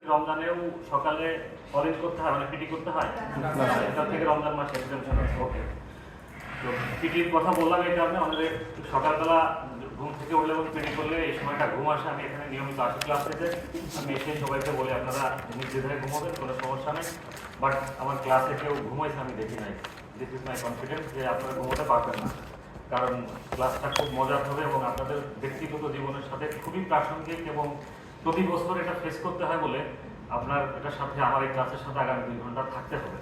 রমজানেও সকালে অরেঞ্জ করতে হয়, মানে পিটি করতে হয়, এটা থেকে রমজান মাসে এক্সটেনশন আছে। ওকে, তো পিটির কথা বললাম এই কারণে আমাদের সকালবেলা ঘুম থেকে উঠলে এবং পিটি করলে এই সময়টা ঘুম আসে। আমি এখানে নিয়মিত আসি ক্লাস থেকে, আমি এসে সবাইকে বলি আপনারা নির্দ্বিধায় ঘুমাবেন, কোনো সমস্যা নেই। বাট আমার ক্লাসে কেউ ঘুমাইছে আমি দেখি নাই। দিস ইজ মাই কনফিডেন্স যে আপনারা ঘুমোতে পারবেন না, কারণ ক্লাসটা খুব মজার হবে এবং আপনাদের ব্যক্তিগত জীবনের সাথে খুবই প্রাসঙ্গিক এবং প্রতি বছর এটা ফেস করতে হয় বলে আপনার এটার সাথে আমার এই ক্লাসের সাথে আগামী 2 ঘন্টা থাকতে হবে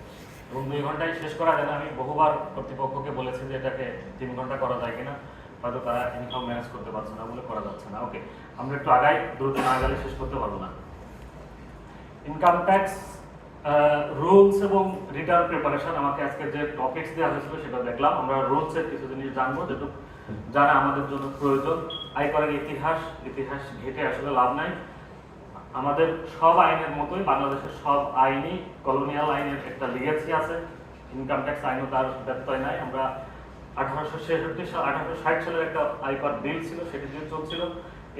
এবং 2 ঘন্টায় শেষ করা যায় না। আমি বহুবার কর্তৃপক্ষকে বলেছি যে এটাকে 3 ঘন্টা করা যায় কিনা, হয়তো তারা ইনকাম ম্যানেজ করতে পারছে না বলে করা যাচ্ছে না। ওকে, আমরা একটু আগাই, দ্রুত না গেলে শেষ করতে পারবো না। ইনকাম ট্যাক্স রুলস এবং রিটার্ন প্রিপারেশন, আমাকে আজকে যে টপিকস দেওয়া হয়েছিল সেটা দেখলাম। আমরা রুলসের কিছু জিনিস জানবো যেটুকু জানা আমাদের জন্য প্রয়োজন। আয়করের ইতিহাস ঘেটে আসলে লাভ নাই। আমাদের সব আইনের মতোই বাংলাদেশের সব আইনই কলোনিয়াল আইনের একটা লিগেসি আছে, ইনকাম ট্যাক্স আইনও তার ব্যত্যয় নাই। আমরা 1860 সালের একটা আয়কর বিল ছিল, সেটি দিয়ে চলছিল।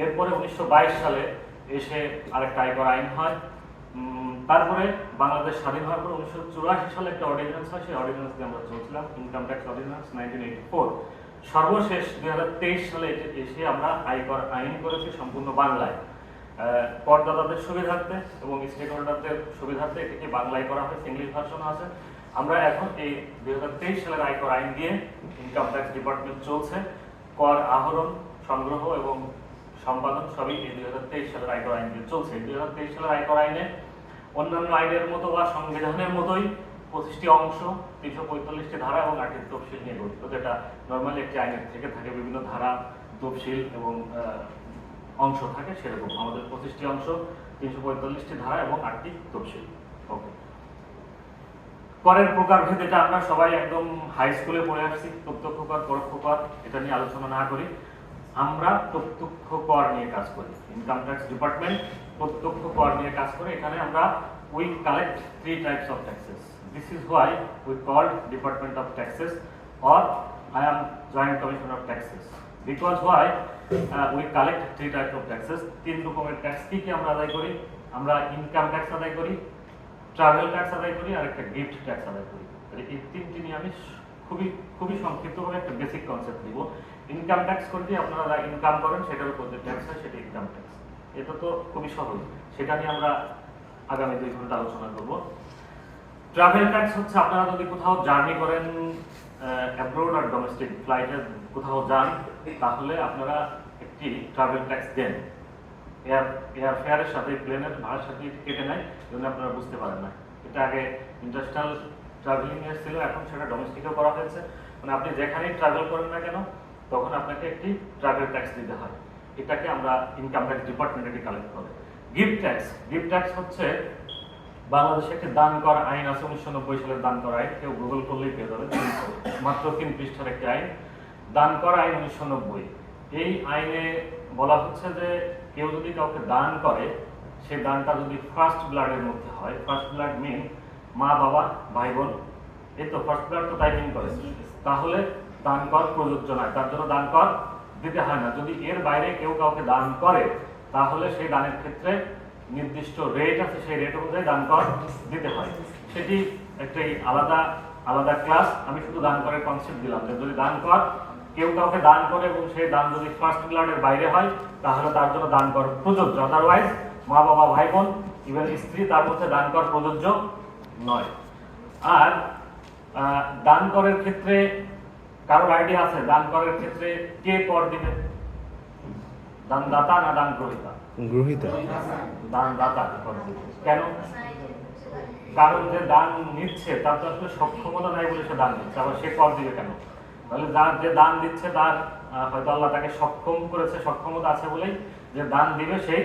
এরপরে 1922 সালে এসে আরেকটা আয়কর আইন হয়। তারপরে বাংলাদেশ স্বাধীন হওয়ার পর 1984 সালে একটা অর্ডিন্যান্স হয়, সেই অর্ডিন্যান্স দিয়ে আমরা চলছিলাম, ইনকাম ট্যাক্স অর্ডিন্যান্স 1984। সর্বশেষ 2023 সালে এসে আমরা আয়কর আইন করেছি সম্পূর্ণ বাংলায়, করদাতাদের সুবিধার্থে এবং স্টেক হোল্ডারদের সুবিধার্থে এটিকে বাংলায় করা হয়েছে, ইংলিশ ভার্সনও আছে। আমরা এখন এই 2023 সালের আয়কর আইন দিয়ে ইনকাম ট্যাক্স ডিপার্টমেন্ট চলছে। কর আহরণ, সংগ্রহ এবং সম্পাদন সবই এই 2023 সালের আয়কর আইন দিয়ে চলছে। 2023 সালের আয়কর আইনে অন্যান্য আইনের মতো বা সংবিধানের মতোই 25টি অংশ, 345টি ধারা এবং 8টি তফসিল নিয়ে গঠিত, যেটা নর্মালি একটি আইনের থেকে থাকে, বিভিন্ন ধারা, তফসিল এবং অংশ থাকে। সেরকম আমাদের 25টি অংশ, 345টি ধারা এবং 8টি তফসিল। ওকে, করের প্রকারভেদ এটা আমরা সবাই একদম হাই স্কুলে পড়ে আসছি, প্রত্যক্ষ কর, পরোক্ষ কর, এটা নিয়ে আলোচনা না করি। আমরা প্রত্যক্ষ কর নিয়ে কাজ করি, ইনকাম ট্যাক্স ডিপার্টমেন্ট প্রত্যক্ষ কর নিয়ে কাজ করে। এখানে আমরা we collect 3 types of taxes. This is why we called Department of Taxes, or I am Joint Commissioner of Taxes. Because why we collect 3 types of taxes. 3 রকমের ট্যাক্স কি আমরা আদায় করি? আমরা ইনকাম ট্যাক্স আদায় করি, ট্রাভেল ট্যাক্স আদায় করি, আর একটা গিফট ট্যাক্স আদায় করি। এই তিনটি নিয়ে আমি খুবই সংক্ষিপ্তভাবে একটা বেসিক কনসেপ্ট দিব। ইনকাম ট্যাক্স করতে আপনারা যা ইনকাম করেন সেটার উপর যে ট্যাক্স হয় সেটা ইনকাম ট্যাক্স। এটা তো খুবই সহজ, সেটা নিয়ে আমরা আগামী 2 ঘন্টা আলোচনা করব। ট্রাভেল ট্যাক্স হচ্ছে আপনারা যদি কোথাও জার্নি করেন, অ্যাব্রোড আর ডোমেস্টিক ফ্লাইটে কোথাও যান, তাহলে আপনারা একটি ট্রাভেল ট্যাক্স দেন। এয়ার ফেয়ারের সাথে, প্লেনের ভাড়ার সাথে কেটে নেয়, জন্য আপনারা বুঝতে পারেন না। এটা আগে ইন্টারন্যাশনাল ট্রাভেলিং ছিল, এখন সেটা ডোমেস্টিকেও করা হয়েছে। মানে আপনি যেখানেই ট্রাভেল করেন না কেন, তখন আপনাকে একটি ট্রাভেল ট্যাক্স দিতে হয়। এটাকে আমরা ইনকাম ট্যাক্স ডিপার্টমেন্টে কালেক্ট করে। গিফট ট্যাক্স হচ্ছে বাংলাদেশে একটি দান কর আইন আছে, 1990 সালের দান কর আইন, কেউ গুগল করলেই পেয়ে যাবে, মাত্র 3 পৃষ্ঠার একটি আইন, দান কর আইন 1990। এই আইনে বলা হচ্ছে যে কেউ যদি কাউকে দান করে, সেই দানটা যদি ফার্স্ট ব্লাডের মধ্যে হয়, ফার্স্ট ব্লাড মিন মা বাবা ভাই বোন, এই তো ফার্স্ট ব্লাড তো তাই মিন করে, তাহলে দান কর প্রযোজ্য নয়, তার জন্য দান কর দিতে হয় না। যদি এর বাইরে কেউ কাউকে দান করে, তাহলে সেই দানের ক্ষেত্রে নির্দিষ্ট রেট আছে, সেই রেট অনুযায়ী দান কর দিতে হয়। সেটি একটি আলাদা ক্লাস। আমি শুধু দান করের কনসেপ্ট দিলাম যে যদি দান কর, কেউ কাউকে দান করে এবং সেই দান যদি ফার্স্ট ব্লাডের বাইরে হয়, তাহলে তার জন্য দান কর প্রযোজ্য। আদারওয়াইজ মা বাবা ভাই বোন ইভেন স্ত্রী, তার মধ্যে দান কর প্রযোজ্য নয়। আর দান করের ক্ষেত্রে কারোর আইডিয়া আছে দান করের ক্ষেত্রে কে কর দিবে? দানদাতা না দান গ্রহীতা? গ্রহীতা। দানদাতা কর দিবে। কেন? কারণ যে দান নিচ্ছে তার তো আসলে সক্ষমতা নাই বলে সে দান দিচ্ছে, আবার সে কর দিবে কেন? তাহলে যে দান দিচ্ছে তার হয়তো আল্লাহ তাকে সক্ষম করেছে, সক্ষমতা আছে বলেই যে দান দিবে সেই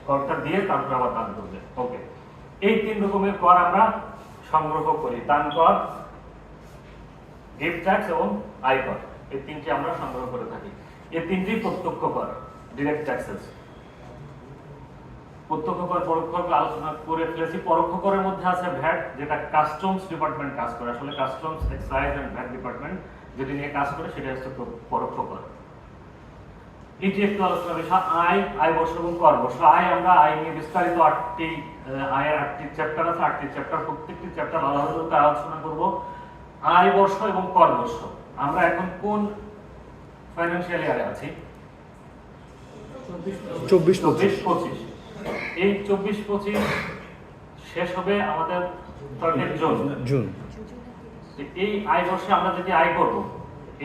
করটা দিয়ে তারপর আবার দান করবে। ওকে, এই 3 রকমের কর আমরা সংগ্রহ করি, দান কর, গিফট ট্যাক্স এবং আয়কর। এই 3টি আমরা সংগ্রহ করে থাকি। এই 3টি প্রত্যক্ষ কর, ডিরেক্ট ট্যাক্সেস। প্রত্যক্ষ কর, পরোক্ষ কর আলোচনা করে ফেলেছি। পরোক্ষ করের মধ্যে আছে ভ্যাট, যেটা কাস্টমস ডিপার্টমেন্ট কাজ করে। আসলে customs, excise and VAT department যেটি নিয়ে কাজ করে, সেটা হচ্ছে পরোক্ষ কর। এটি একটু আলোচনা বিষয় আয় বর্ষ এবং কর বর্ষ। আয় নিয়ে বিস্তারিত আয়ের 8টি চ্যাপ্টার আছে, 8টি চ্যাপ্টার, প্রত্যেকটি চ্যাপ্টার আলাদা আলোচনা করব। আয় বর্ষ এবং কর বর্ষ। আমরা এখন কোন ফাইন্যান্সিয়াল ইয়ারে আছি? 24-25। এই 24-25 শেষ হবে আমাদের 30 জুন। এই আয় বর্ষে আমরা যেটি আয় করব,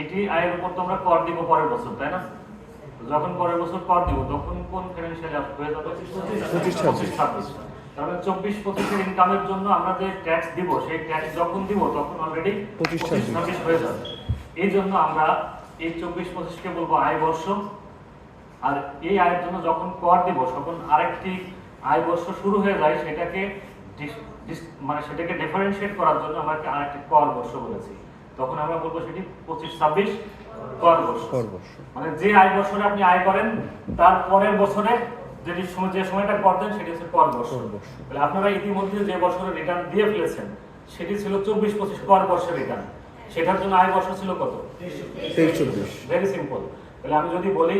এটি আয়ের উপর তো আমরা কর দিব পরের বছর, তাই না? যখন পরের বছর কর দিব তখন কোন ফাইন্যান্সিয়াল ইয়ার হয়ে যাবে? 25-26। তাহলে 24-25 এর ইনকামের জন্য আমরা যে ট্যাক্স দিব, সেই ট্যাক্স যখন দিব তখন অলরেডি 25-26 হয়ে যাবে। এই জন্য আমরা এই 24-25 কে বলবো আয় বর্ষ। আর এই আয়ের জন্য যখন কর দিব তখন আরেকটি আয় বর্ষ শুরু হয়ে যায়, সেটাকে ডিফারেন্সিয়েট করার জন্য আমরা আরেকটি কর বর্ষ বলেছি। তখন আমরা বলবো সেটি 25-26 কর বর্ষ। মানে যে আয় বছরে আপনি আয় করেন তার পরের বছরে যে সময়টা কর দেন সেটি হচ্ছে কর বর্ষ। তাহলে আপনারা ইতিমধ্যে যে বছরে রিটার্ন দিয়ে ফেলেছেন সেটি ছিল 24-25 কর বর্ষের রিটার্ন। সেটার জন্য আয় বর্ষ ছিল কত? 23-24। Very simple. তাহলে আমি যদি বলি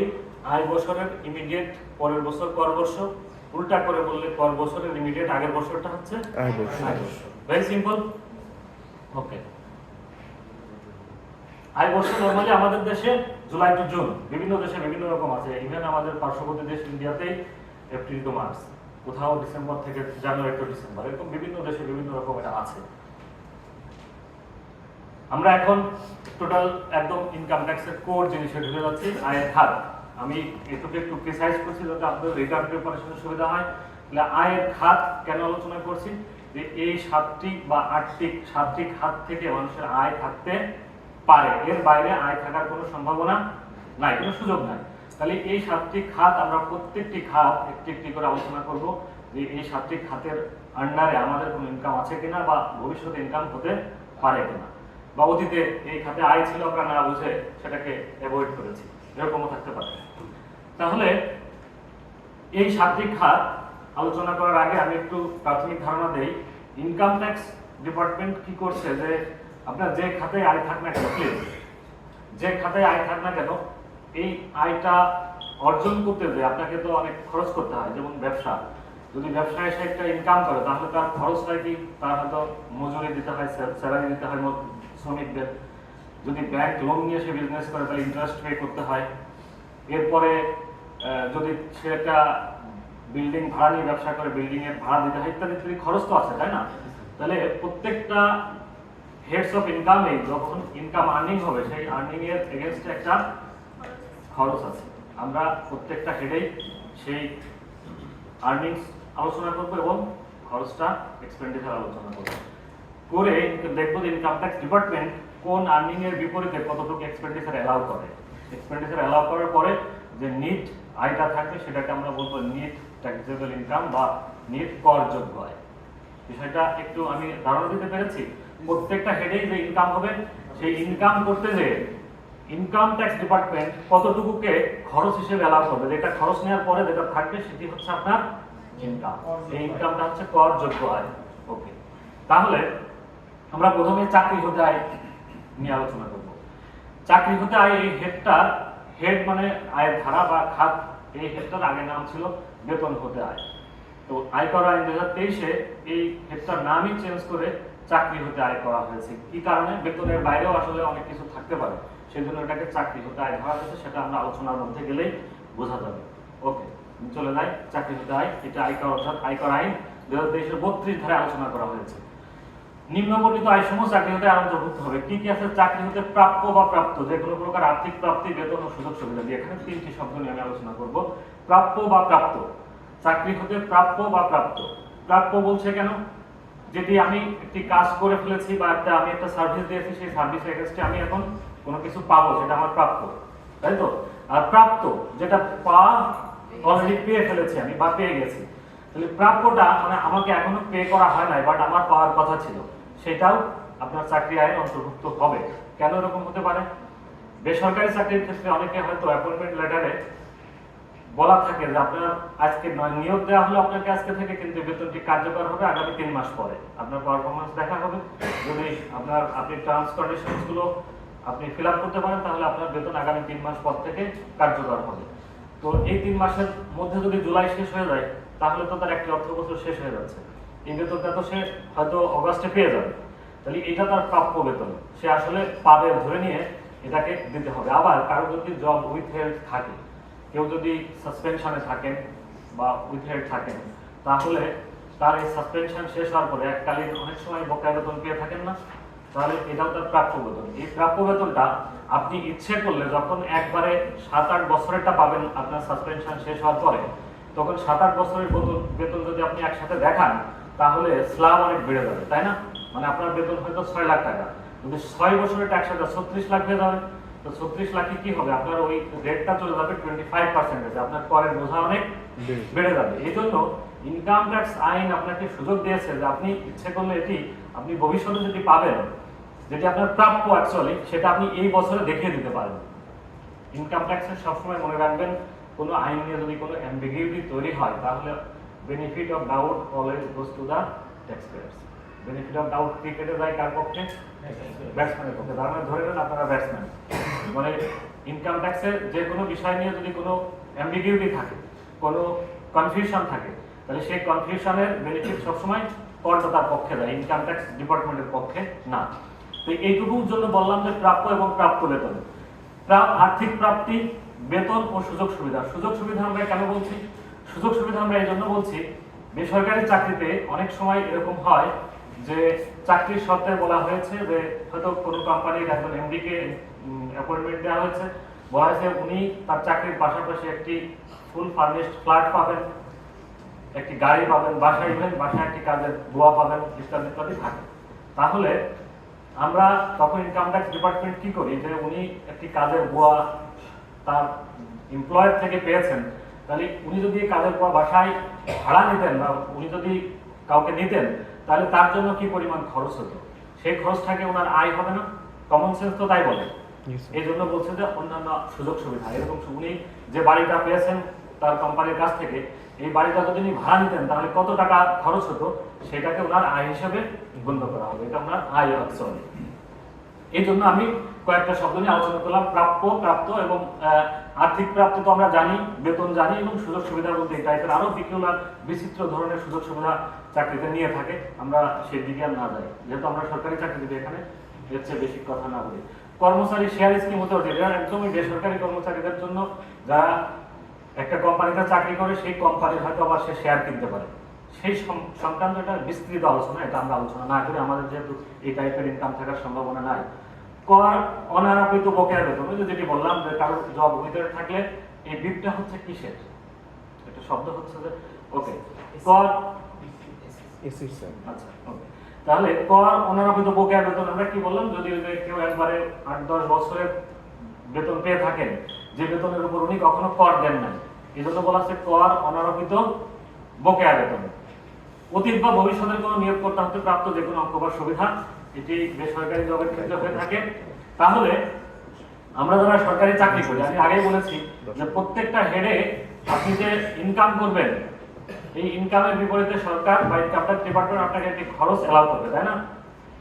আয় বছরের ইমিডিয়েট পরের বছর কর বর্ষ, উল্টা করে বললে কর বছরের ইমিডিয়েট আগের বছরটা হচ্ছে আয় বর্ষ। Very simple. ওকে। আয় বর্ষ নরমালি আমাদের দেশে জুলাই টু জুন, বিভিন্ন দেশে বিভিন্ন রকম আছে। ইভেন আমাদের পার্শ্ববর্তী দেশ ইন্ডিয়াতেই এপ্রিল টু মার্চ, কোথাও ডিসেম্বর থেকে জানুয়ারি টু ডিসেম্বর, এরকম বিভিন্ন দেশে বিভিন্ন রকম এটা আছে। আমরা এখন টোটাল একদম ইনকাম ট্যাক্সের কোর জিনিসে ঢুকে যাচ্ছি, আয়ের খাত। আমি এটুকু একটু প্রিসাইজ করছি যাতে আপনাদের রিটার্ন প্রিপারেশনের সুবিধা হয়। তাহলে আয়ের খাত কেন আলোচনা করছি? যে এই 7টি বা 8টি খাত থেকে মানুষের আয় থাকতে পারে, এর বাইরে আয় থাকার কোনো সম্ভাবনা নাই, কোনো সুযোগ নাই। তাহলে এই 7টি খাত আমরা প্রত্যেকটি খাত একটি একটি করে আলোচনা করব যে এই 7টি খাতের আন্ডারে আমাদের কোনো ইনকাম আছে কিনা বা ভবিষ্যতে ইনকাম হতে পারে কিনা, বা অতীতে এই খাতে আয় ছিল আমরা না বুঝে সেটাকে অ্যাভয়েড করেছি, এরকমও থাকতে পারে। তাহলে এই 7টি খাত আলোচনা করার আগে আমি একটু প্রাথমিক ধারণা দেই। ইনকাম ট্যাক্স ডিপার্টমেন্ট কি করছে যে আপনার যে খাতে আয় থাক না কেন, যে খাতে আয় থাক না কেন, এই আয়টা অর্জন করতে যে আপনাকে তো অনেক খরচ করতে হয়। যেমন ব্যবসা, যদি ব্যবসায় এসে একটা ইনকাম করে তাহলে তার খরচ হয় কি, তার হয়তো মজুরি দিতে হয়, স্যালারি দিতে হয় শ্রমিকদের। যদি ব্যাংক লোন নিয়ে সে বিজনেস করে তাহলে ইন্টারেস্ট পে করতে হয়। এরপরে যদি সে একটা বিল্ডিং ভাড়া নিয়ে ব্যবসা করে বিল্ডিং এর ভাড়া দিতে হয়, ইত্যাদি ইত্যাদি খরচ তো আছে, তাই না? তাহলে প্রত্যেকটা হেডস অফ ইনকামে যখন ইনকাম আর্নিং হবে সেই আর্নিং এর এগেইনস্টে একটা খরচ আছে। আমরা প্রত্যেকটা হেডেই সেই আর্নিংস আলোচনা করবো এবং খরচটা এক্সপেন্ডিচার আলোচনা করবো করে দেখবো যে ইনকাম ট্যাক্স ডিপার্টমেন্ট কোন আর্নিং এর বিপরীতে কতটুকু এক্সপেন্ডিচার অ্যালাউ করে। এক্সপেন্ডিচার অ্যালাউ করার পরে যে নিট আয়টা থাকবে সেটাকে আমরা বলবো নিট ট্যাক্সেবল ইনকাম বা নিট করযোগ্য আয়। বিষয়টা একটু আমি ধারণা দিতে পেরেছি। প্রত্যেকটা হেডেই যে ইনকাম হবে সেই ইনকাম করতে যে ইনকাম ট্যাক্স ডিপার্টমেন্ট কতটুকুকে খরচ হিসেবে অ্যালাউ করবে, যেটা খরচ নেওয়ার পরে যেটা থাকবে সেটি হচ্ছে আপনার ইনকাম। এই ইনকামটা হচ্ছে করযোগ্য আয়। ওকে, তাহলে আমরা প্রথমে চাকরি হতে আয় নিয়ে আলোচনা করব। চাকরি হতে আয় এই হেড মানে আয়ের ধারা বা খাত, এই হেডটার আগে নাম ছিল বেতন হতে আয়। তো আয়কর আইন 2023-এ এই হেডটার নামই চেঞ্জ করে চাকরি হতে আয় করা হয়েছে। কি কারণে? বেতনের বাইরেও আসলে অনেক কিছু থাকতে পারে, সেই জন্য এটাকে চাকরি হতে আয় ধরা হয়েছে। সেটা আমরা আলোচনার মধ্যে গেলেই বোঝা যাবে। ওকে, চলে যাই চাকরি হতে আয়। এটা আয়কর অর্থাৎ আয়কর আইন 2023-এর 32 ধারায় আলোচনা করা হয়েছে। নিম্নবর্ণিত আয়সমূহ চাকরি হতে অন্তর্ভুক্ত হবে। কি কি আছে? চাকরি হতে প্রাপ্য বা প্রাপ্ত যে কোনো প্রকার আর্থিক প্রাপ্তি, বেতন ও সুযোগ সুবিধা দিয়ে, এখানে 3টি শব্দ নিয়ে আমি আলোচনা করব। প্রাপ্য বা প্রাপ্ত, চাকরি হতে প্রাপ্য বা প্রাপ্ত। প্রাপ্য বলছে কেন? যেটি আমি একটি কাজ করে ফেলেছি বা আমি একটা সার্ভিস দিয়েছি, সেই সার্ভিস এগেইনস্টে আমি এখন কোনো কিছু পাবো, সেটা আমার প্রাপ্য, তাই তো? আর প্রাপ্ত যেটা অলরেডি পেয়ে ফেলেছি আমি বা পেয়ে গেছি। তাহলে প্রাপ্যটা মানে আমাকে এখনো পে করা হয় নাই বাট আমার পাওয়ার কথা ছিল, সেটাও আপনার চাকরি আইন অন্তর্ভুক্ত হবে। কেন এরকম হতে পারে? বেসরকারি চাকরির ক্ষেত্রে অনেকে হয়তো অ্যাপয়েন্টমেন্ট লেটারে বলা থাকে যে আপনার আজকে নিয়োগ দেওয়া হলো আপনাকে আজকে থেকে, কিন্তু বেতনটি কার্যকর হবে আগামী 3 মাস পরে। আপনার পারফরমেন্স দেখা হবে, যদি আপনি টার্মস কন্ডিশনস গুলো আপনি ফিল আপ করতে পারেন তাহলে আপনার বেতন আগামী 3 মাস পর থেকে কার্যকর হবে। তো এই 3 মাসের মধ্যে যদি জুলাই শেষ হয়ে যায় তাহলে তো তার একটি অর্থ বছর শেষ হয়ে যাচ্ছে। এই বেতনটা তো সে হয়তো অগাস্টে পেয়ে যাবে, তাহলে এটা তার প্রাপ্য বেতন, সে আসলে পাবে ধরে নিয়ে এটাকে দিতে হবে। আবার কারো যদি জব উইথ হেল্ড থাকে, কেউ যদি সাসপেনশনে থাকেন বা উইথ হেল্ড থাকেন, তাহলে তার এই সাসপেনশন শেষ হওয়ার পরে এককালীন অনেক সময় বকেয়া বেতন পেয়ে থাকেন না, তাহলে এটাও তার প্রাপ্য বেতন। এই প্রাপ্য বেতনটা আপনি ইচ্ছে করলে যখন একবারে 7-8 বছরেরটা পাবেন আপনার সাসপেনশন শেষ হওয়ার পরে, তখন 7-8 বছরের বেতন যদি আপনি একসাথে দেখান তাহলে স্ল্যাব অনেক বেড়ে যাবে, তাই না? মানে আপনার বেতন হয়তো 6 লাখ টাকা, যদি 6 বছরের একসাথে 36 লাখ হয়ে যাবে, তো 36 লাখে কি হবে, আপনার ওই রেটটা চলে যাবে 25%, আপনার করের বোঝা অনেক বেড়ে যাবে। এই জন্য ইনকাম ট্যাক্স আইন আপনাকে সুযোগ দিয়েছে যে আপনি ইচ্ছে করলে এটি আপনি ভবিষ্যতে যদি পাবেন, যেটি আপনার প্রাপ্য অ্যাকচুয়ালি, সেটা আপনি এই বছরে দেখিয়ে দিতে পারেন। ইনকাম ট্যাক্সের সবসময় মনে রাখবেন, কোনো আইন নিয়ে যদি কোনো অ্যাম্বিগুইটি তৈরি হয় তাহলে benefit of doubt always goes to the tax pairs. Benefit of doubt ক্রিকেটে যায় কার পক্ষে? ব্যাটসম্যানের পক্ষে। তার মানে ধরে নেন আপনারা ব্যাটসম্যান, মানে ইনকাম ট্যাক্সের যে কোনো বিষয় নিয়ে যদি কোনো অ্যাম্বিগুইটি থাকে, কোনো কনফিউশন থাকে, তাহলে সেই কনফিউশনের বেনিফিট সবসময় করদাতার পক্ষে যায়, ইনকাম ট্যাক্স ডিপার্টমেন্টের পক্ষে না। তো এইটুকুর জন্য বললাম যে প্রাপ্য এবং প্রাপ্য বেতন, আর্থিক প্রাপ্তি, বেতন ও সুযোগ সুবিধা। সুযোগ সুবিধা আমরা কেন বলছি? সুযোগ সুবিধা আমরা এই জন্য বলছি, বেসরকারি চাকরিতে অনেক সময় এরকম হয় যে চাকরির শর্তে বলা হয়েছে যে হয়তো কোনো কোম্পানির একজন এমডি কে অ্যাপয়েন্টমেন্ট দেওয়া হয়েছে, বলা হয়েছে উনি তার চাকরির পাশাপাশি একটি ফুল ফার্নিশড ফ্ল্যাট পাবেন, একটি গাড়ি পাবেন, বাসায় ইভেন বাসায় একটি কাজের বুয়া পাবেন, ইত্যাদি ইত্যাদি থাকে। তাহলে আমরা তখন ইনকাম ট্যাক্স ডিপার্টমেন্ট কি করি, যে উনি একটি কাজের বুয়া তার এমপ্লয়ার থেকে পেয়েছেন, তাহলে উনি যদি কাজের বুয়া বাসায় ভাড়া নিতেন বা উনি যদি কাউকে নিতেন, তাহলে তার জন্য কি পরিমাণ খরচ হতো, সেই খরচটাকে ওনার আয় হবে না? কমন সেন্স তো তাই বলে। এই জন্য বলছে যে অন্যান্য সুযোগ সুবিধা, এরকম উনি যে বাড়িটা পেয়েছেন তার কোম্পানির কাছ থেকে, এই বাড়িটা যদি উনি ভাড়া নিতেন তাহলে কত টাকা খরচ হতো, সেটাকে ওনার আয় হিসেবে গণ্য করা হবে, এটা ওনার আয় অ্যাকচুয়ালি। এই জন্য আমি কয়েকটা শব্দ নিয়ে আলোচনা করলাম, প্রাপ্য, প্রাপ্ত এবং আর্থিক প্রাপ্তি তো আমরা জানি, বেতন জানি, এবং সুযোগ সুবিধা বলতে এই টাইপের আরো বিকিউলার বিচিত্র ধরনের সুযোগ সুবিধা চাকরিতে নিয়ে থাকে। আমরা সেই দিকে আর না যাই, যেহেতু আমরা সরকারি চাকরিতে এখানে এর চেয়ে বেশি কথা না বলি। কর্মচারী শেয়ার স্কিম হতে হচ্ছে, এটা একদমই বেসরকারি কর্মচারীদের জন্য, যারা একটা কোম্পানিতে চাকরি করে সেই কোম্পানির হয়তো আবার সে শেয়ার কিনতে পারে, সেই সংক্রান্ত একটা বিস্তৃত আলোচনা, এটা আমরা আলোচনা না করে, আমাদের যেহেতু এই টাইপের ইনকাম থাকার সম্ভাবনা নাই। কর অনারোপিত বকেয়া বেতন, যেটি বললাম যে কারো জব উইথের থাকলে এই বিপটা হচ্ছে কিসের, একটা শব্দ হচ্ছে যে ওকে কর, আচ্ছা ওকে, তাহলে কর অনারোপিত বকেয়া বেতন আমরা কি বললাম, যদি কেউ একবারে 8-10 বছরের বেতন পেয়ে থাকেন, যে বেতনের উপর উনি কখনো কর দেন নাই, এই জন্য বলা হচ্ছে কর অনারোপিত বকেয়া বেতন। অতীত বা ভবিষ্যতের কোনো নিয়োগকর্তা হতে প্রাপ্ত যে কোনো অঙ্ক বা সুবিধা, এটি বেসরকারি জবের ক্ষেত্রে হয়ে থাকে। তাহলে আমরা যারা সরকারি চাকরি করি, আমি আগেই বলেছি যে প্রত্যেকটা হেডে আপনি যে ইনকাম করবেন, এই ইনকামের বিপরীতে সরকার বা ইনকাম ট্যাক্স ডিপার্টমেন্ট আপনাকে একটি খরচ এলাও করবে, তাই না?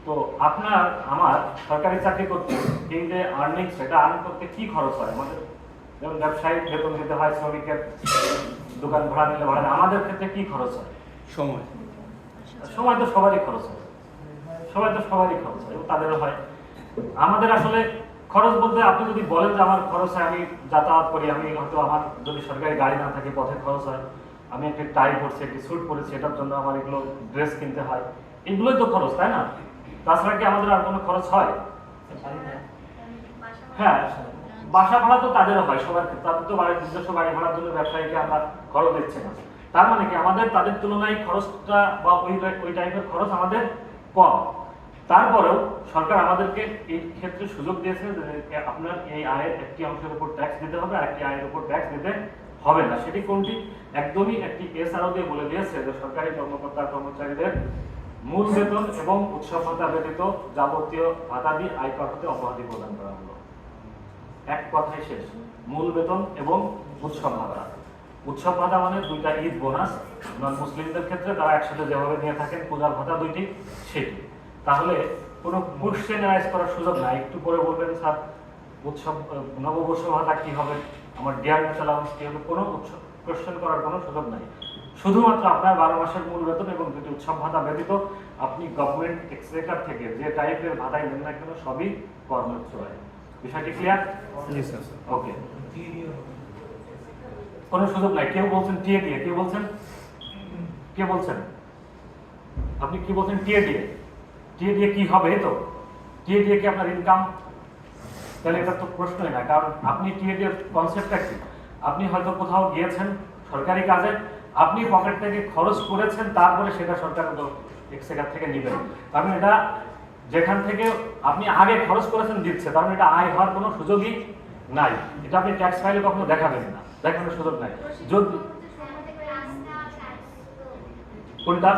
তো আপনার আমার সরকারি চাকরি করতে এই যে আর্নিং, সেটা আর্ন করতে কি খরচ হয় আমাদের? যেমন ব্যবসায়িক বেতন দিতে হয়, শ্রমিকের দোকান ভাড়া নিলে ভাড়া, আমাদের ক্ষেত্রে কি খরচ হয়? সময়। সময় তো সবারই খরচ হয়, সবাই তো সবারই খরচ হয়, এবং তাদেরও হয়। আমাদের আসলে খরচ বলতে আপনি যদি বলেন যে আমার খরচ হয়, আমি যাতায়াত করি, আমি হয়তো আমার যদি সরকারি গাড়ি না থাকে পথে খরচ হয়, আমি একটি টাই পরছি, একটি স্যুট পরেছি, এটার জন্য আমার এগুলো ড্রেস কিনতে হয়, এগুলোই তো খরচ, তাই না? তাছাড়া কি আমাদের আর কোনো খরচ হয়? হ্যাঁ, বাসা ভাড়া তো তাদেরও হয়, সবার ক্ষেত্রে। তাদের তো বাড়ির নিজস্ব বাড়ি ভাড়ার জন্য ব্যবসায়ীকে আমরা খরচ দিচ্ছি না, তার মানে কি আমাদের তাদের তুলনায় খরচটা বা ওই টাইপের খরচ আমাদের কম। তারপরেও সরকার আমাদেরকে এই ক্ষেত্রে সুযোগ দিয়েছে যে আপনার এই আয়ের একটি অংশের উপর ট্যাক্স দিতে হবে আর একটি আয়ের উপর ট্যাক্স দিতে হবে না। সেটি কোনটি? একদমই একটি এসআরও দিয়ে বলে দিয়েছে যে সরকারি কর্মকর্তা কর্মচারীদের মূল বেতন এবং উৎসব ভাতা ব্যতীত যাবতীয় ভাতাদি আয়কর হতে অব্যাহতি প্রদান করা হলো। এক কথায় শেষ, মূল বেতন এবং উৎসব ভাতা। উৎসব ভাতা মানে দুইটা ঈদ বোনাস, নন মুসলিমদের ক্ষেত্রে তারা একসাথে যেভাবে নিয়ে থাকেন পূজার ভাতা দুইটি, সেটি। তাহলে কোনো কোশ্চেনারাইজ করার সুযোগ নাই। একটু পরে বলবেন স্যার উৎসব নববর্ষ ভাতা কি হবে, আমার ডিয়ার নেট অ্যালাউন্স কি হবে, কোনো কোশ্চেন করার কোনো সুযোগ নাই। শুধুমাত্র আপনার 12 মাসের মূল বেতন এবং দুটি উৎসব ভাতা ব্যতীত আপনি গভর্নমেন্ট এক্সচেকার থেকে যে টাইপের ভাতাই নেন না কেন সবই কর্মের চোরাই। বিষয়টি ক্লিয়ার? ওকে, কোনো সুযোগ নাই। কেউ বলছেন টিএ দিয়ে, কেউ বলছেন, কে বলছেন, আপনি কি বলছেন টিএ দিয়ে? টিএ দিয়ে কি হবে? তো টিএ দিয়ে কি আপনার ইনকাম? তাহলে এটা তো প্রশ্নই না, কারণ আপনি টিএ দিয়ে কনসেপ্টটা কি? আপনি হয়তো কোথাও গিয়েছেন সরকারি কাজে, আপনি পকেট থেকে খরচ করেছেন, তারপরে সেটা সরকার এক্সচেকার থেকে নেবেন। কারণ এটা যেখান থেকে আপনি আগে খরচ করেছেন দিচ্ছে, তার মানে এটা আয় হওয়ার কোনো সুযোগই নাই। এটা আপনি ট্যাক্স ফাইলে কখনো দেখাবেন না, দেখানোর সুযোগ নাই। যদি কোনটা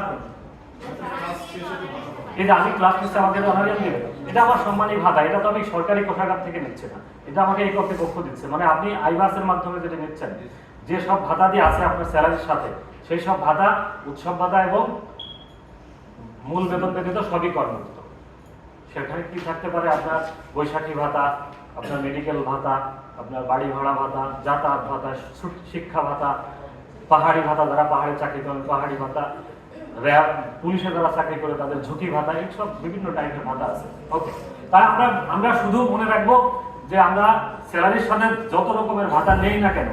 এই যে আমি ক্লাস নিচ্ছি আমাকে অনারিয়াম দিবে, এটা আমার সম্মানী ভাতা, এটা তো আমি সরকারি কোষাগার থেকে নিচ্ছি না, এটা আমাকে এই কর্তৃপক্ষ দিচ্ছে। মানে আপনি আইবাসের মাধ্যমে যেটা নিচ্ছেন, যে সব ভাতা দিয়ে আছে আপনার স্যালারির সাথে, সেই সব ভাতা, উৎসব ভাতা এবং মূল বেতন ব্যতীত সবই কর্মরত। সেখানে কি থাকতে পারে? আপনার বৈশাখী ভাতা, আপনার মেডিকেল ভাতা, আপনার বাড়ি ভাড়া ভাতা, যাতায়াত ভাতা, শিক্ষা ভাতা, পাহাড়ি ভাতা, যারা পাহাড়ে চাকরি করেন পাহাড়ি ভাতা, র্যাব পুলিশে যারা চাকরি করে তাদের ঝুঁকি ভাতা, এইসব বিভিন্ন টাইপের ভাতা আছে। ওকে, তাই আমরা শুধু মনে রাখবো যে আমরা স্যালারির সাথে যত রকমের ভাতা নেই না কেন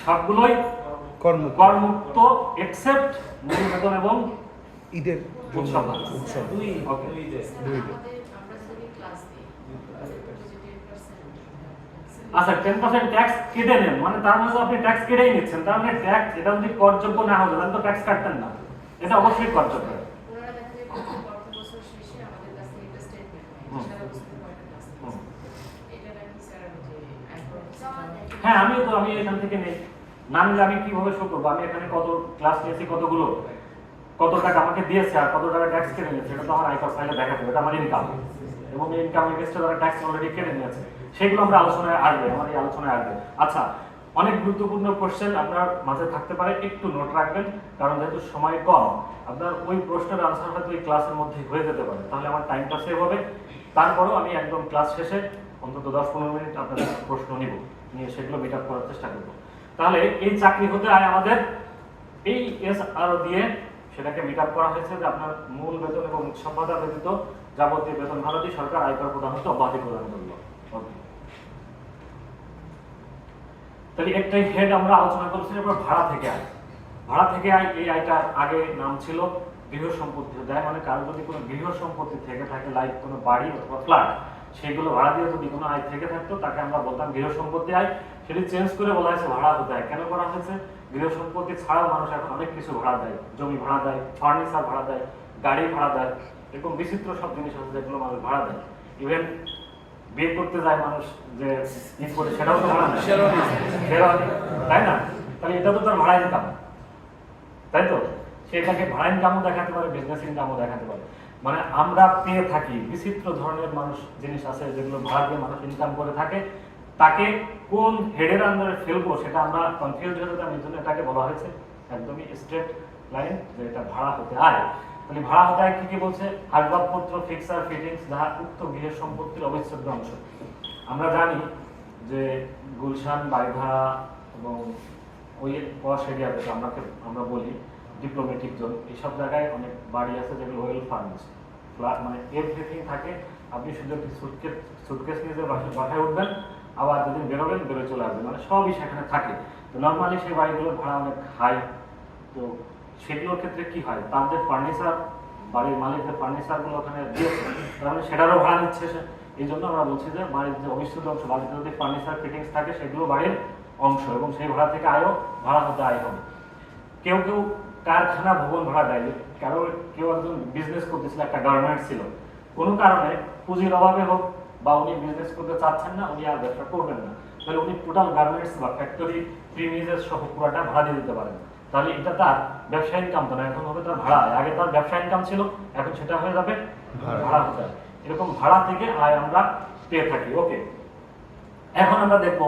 সবগুলোই কর্মমুক্ত এক্সেপ্ট মূল বেতন এবং ঈদের উৎসব ভাতা। ওকে, আচ্ছা 10% ট্যাক্স কেটে নেন, মানে তার মধ্যে আপনি ট্যাক্স কেটেই নিচ্ছেন, তার মানে ট্যাক্স এটা যদি করযোগ্য না হতো তাহলে তো ট্যাক্স কাটতেন না, এটা অবশ্যই করযোগ্য। হ্যাঁ আমি এখান থেকে নেই, না নিলে আমি কিভাবে শো করবো? আমি এখানে কত ক্লাস নিয়েছি, কতগুলো, কত টাকা আমাকে দিয়েছে আর কত টাকা ট্যাক্স কেটে নিয়েছে, এটা তো আমার আয়কর ফাইলে দেখাতে হবে, এটা আমার ইনকাম, এবং এই ইনকাম এগেইনস্টে যারা ট্যাক্স অলরেডি কেটে নিয়েছে সেগুলো আমরা আলোচনায় আসবে, আমার এই আলোচনায় আসবে। আচ্ছা, অনেক গুরুত্বপূর্ণ কোশ্চেন আপনার মাঝে থাকতে পারে, একটু নোট রাখবেন, কারণ যেহেতু সময় কম, আপনার ওই প্রশ্নের আনসার হয়তো এই ক্লাসের মধ্যে হয়ে যেতে পারে, তাহলে আমার টাইমটা সেভ হবে। তারপরেও আমি একদম ক্লাস শেষে অন্তত 10-15 মিনিট আপনাদের প্রশ্ন নিয়ে সেগুলো মিট আপ করার চেষ্টা করব। তাহলে এই চাকরি হতে আয় আমাদের এই এসআর দিয়ে সেটাকে মিট আপ করা হয়েছে যে আপনার মূল বেতন এবং উৎসব ভাতা ব্যতীত যাবতীয় বেতন ভাতা দিয়ে সরকার আয়কর প্রদান হতে অব্যাহতি প্রদান করলো। তাহলে একটাই হেড আমরা আলোচনা করছি, এবার ভাড়া থেকে আয়। ভাড়া থেকে আয়, এই আয়টার আগে নাম ছিল গৃহ সম্পত্তি আয়, মানে কারো যদি কোনো গৃহ সম্পত্তি থেকে থাকে, লাইক কোনো বাড়ি অথবা ফ্ল্যাট, সেগুলো ভাড়া দিয়ে যদি কোনো আয় থেকে থাকতো তাকে আমরা বলতাম গৃহ সম্পত্তি আয়। সেটি চেঞ্জ করে বলা হয়েছে ভাড়া হতে আয়। কেন করা হয়েছে? গৃহ সম্পত্তি ছাড়াও মানুষ এখন অনেক কিছু ভাড়া দেয়, জমি ভাড়া দেয়, ফার্নিচার ভাড়া দেয়, গাড়ি ভাড়া দেয়, এরকম বিচিত্র সব জিনিস আছে যেগুলো মানুষ ভাড়া দেয়। ইভেন বিয়ে করতে যায় মানুষ যে ঈদ করে, সেটাও তো ভাড়া নেয়, তাই না? তাহলে এটা তো তার ভাড়া ইনকাম, তাই তো? সেটাকে ভাড়া ইনকামও দেখাতে পারে, বিজনেস ইনকামও দেখাতে পারে। মানে আমরা পেয়ে থাকি বিচিত্র ধরনের মানুষ জিনিস আছে যেগুলো ভাড়া দিয়ে মানুষ ইনকাম করে থাকে, তাকে কোন হেডের আন্ডারে ফেলবো সেটা আমরা কনফিউজ হয়ে যেতাম, এই জন্য এটাকে বলা হয়েছে একদমই স্ট্রেট লাইন যে এটা ভাড়া হতে আয়। তাহলে ভাড়া হতে আয় কি কি বলছে? আসবাবপত্র, ফিক্সার, ফিটিংস যাহা উক্ত গৃহের সম্পত্তির অবিচ্ছেদ্য অংশ। আমরা জানি যে গুলশান, বাড়িধারা এবং ওই পশ এরিয়াতে আমরা বলি ডিপ্লোমেটিক জোন, এইসব জায়গায় অনেক বাড়ি আছে যেগুলো ওয়েল ফার্নিশড, ফ্ল্যাট, মানে এভরিথিং থাকে। আপনি শুধু একটি সুটকেস নিয়ে যে বাসায় উঠবেন, আবার যেদিন বেরোবেন বেরোয় চলে আসবেন, মানে সবই সেখানে থাকে। তো নর্মালি সেই বাড়িগুলোর ভাড়া অনেক হাই। তো সেগুলোর ক্ষেত্রে কি হয়, তার যে ফার্নিচার, বাড়ির মালিক যে ফার্নিচারগুলো ওখানে দিয়েছে, তাহলে সেটারও ভাড়া নিচ্ছে সে। এই জন্য আমরা বলছি যে বাড়ির যে অবিচ্ছেদ্য অংশ, বাড়িতে যদি ফার্নিচার ফিটিংস থাকে সেগুলো বাড়ির অংশ, এবং সেই ভাড়া থেকে ভাড়া হতে আয় হবে। কেউ কারখানা, ভবন ভাড়া দেয়। কেউ একজন বিজনেস করতেছিল, একটা গার্মেন্টস ছিল, কোনো কারণে পুঁজির অভাবে হোক বা উনি বিজনেস করতে চাচ্ছেন না, উনি আর ব্যবসা করবেন না, তাহলে উনি টোটাল গার্মেন্টস বা ফ্যাক্টরি প্রিমিসেস সহ পুরোটা ভাড়া দিয়ে দিতে পারেন। তাহলে এটা তার ব্যবসা ইনকাম তো না, এখন হবে তার ভাড়া। আগে তার ব্যবসা ইনকাম ছিল, এখন সেটা হয়ে যাবে ভাড়া হতে হয়। এরকম ভাড়া থেকে আয় আমরা পেয়ে থাকি। ওকে, এখন আমরা দেখবো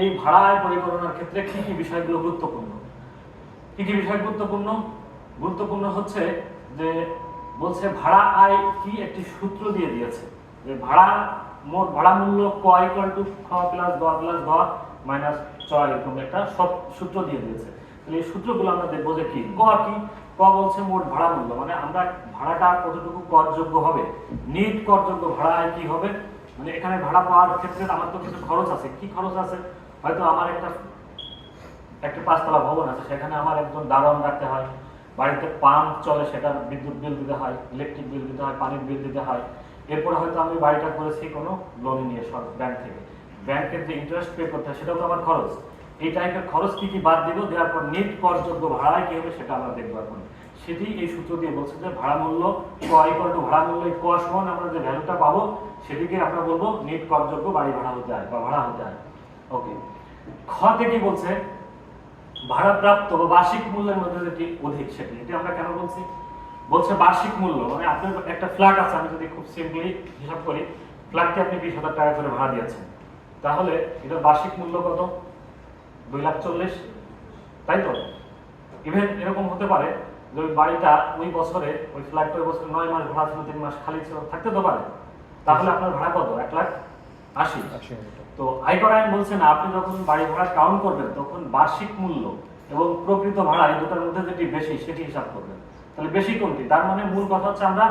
এই ভাড়া আয় পরিগণনার ক্ষেত্রে কি কি বিষয়গুলো গুরুত্বপূর্ণ। কি কি বিষয় গুরুত্বপূর্ণ হচ্ছে যে বলছে ভাড়া আয় কি একটি সূত্র দিয়ে দিয়েছে যে মোট ভাড়া মূল্য ক = খ + গ + ঘ - এরকম একটা সব সূত্র দিয়ে দিয়েছে। তাহলে এই সূত্রগুলো আমরা দেখবো যে কি ক বলছে মোট ভাড়া মূল্য, মানে আমরা ভাড়াটা কতটুকু করযোগ্য হবে, নিট করযোগ্য ভাড়া কি হবে, মানে এখানে ভাড়া পাওয়ার ক্ষেত্রে আমার তো কিছু খরচ আছে। কি খরচ আছে? হয়তো আমার একটা 5তলা ভবন আছে, সেখানে আমার একজন দারোয়ান রাখতে হয়, বাড়িতে পাম্প চলে সেটার বিদ্যুৎ বিল দিতে হয়, ইলেকট্রিক বিল দিতে হয়, পানির বিল দিতে হয়। এরপরে হয়তো আমি বাড়িটা করেছি কোনো লোন নিয়ে ব্যাংক থেকে, ব্যাংকের যে ইন্টারেস্ট পে করতে হয় সেটাও তো আমার খরচ। এই টাইপের খরচ কি কি বাদ দিব, দেওয়ার পর নেট করযোগ্য ভাড়ায় কি হবে সেটা আমরা দেখবো এখন। সেটি এই সূত্র দিয়ে বলছে যে ভাড়া মূল্য ভাড়া মূল্য ক সমান আমরা যে ভ্যালুটা পাবো সেটিকে আমরা বলবো নেট করযোগ্য বাড়ি ভাড়া হতে হয় বা ভাড়া হতে হয়। ওকে, খতে কি বলছে, ভাড়াপ্রাপ্ত বা বার্ষিক মূল্যের মধ্যে যেটি অধিক সেটি, এটি আমরা কেন বলছি, বলছে বার্ষিক মূল্য মানে আপনার একটা ফ্ল্যাট আছে, আমি যদি খুব সিম্পলি হিসাব করি, ফ্ল্যাটকে আপনি 20,000 টাকা করে ভাড়া দিয়েছেন, তাহলে এটার বার্ষিক মূল্য কত? 2,40,000, তাই তো? ইভেন এরকম হতে পারে যে ওই বাড়িটা ওই বছরে, ওই ফ্ল্যাটটা ওই বছরে 9 মাস ভাড়া ছিল, 3 মাস খালি ছিল, থাকতে তো পারে, তাহলে আপনার ভাড়া কত? 1,80,000। তো আয়কর আইন বলছে না, আপনি যখন বাড়ি ভাড়া কাউন্ট করবেন তখন বার্ষিক মূল্য এবং প্রকৃত ভাড়া এই দুটোর মধ্যে যেটি বেশি সেটি হিসাব করবেন। তাহলে বেশি কোনটি? তার মানে মূল কথা হচ্ছে আমরা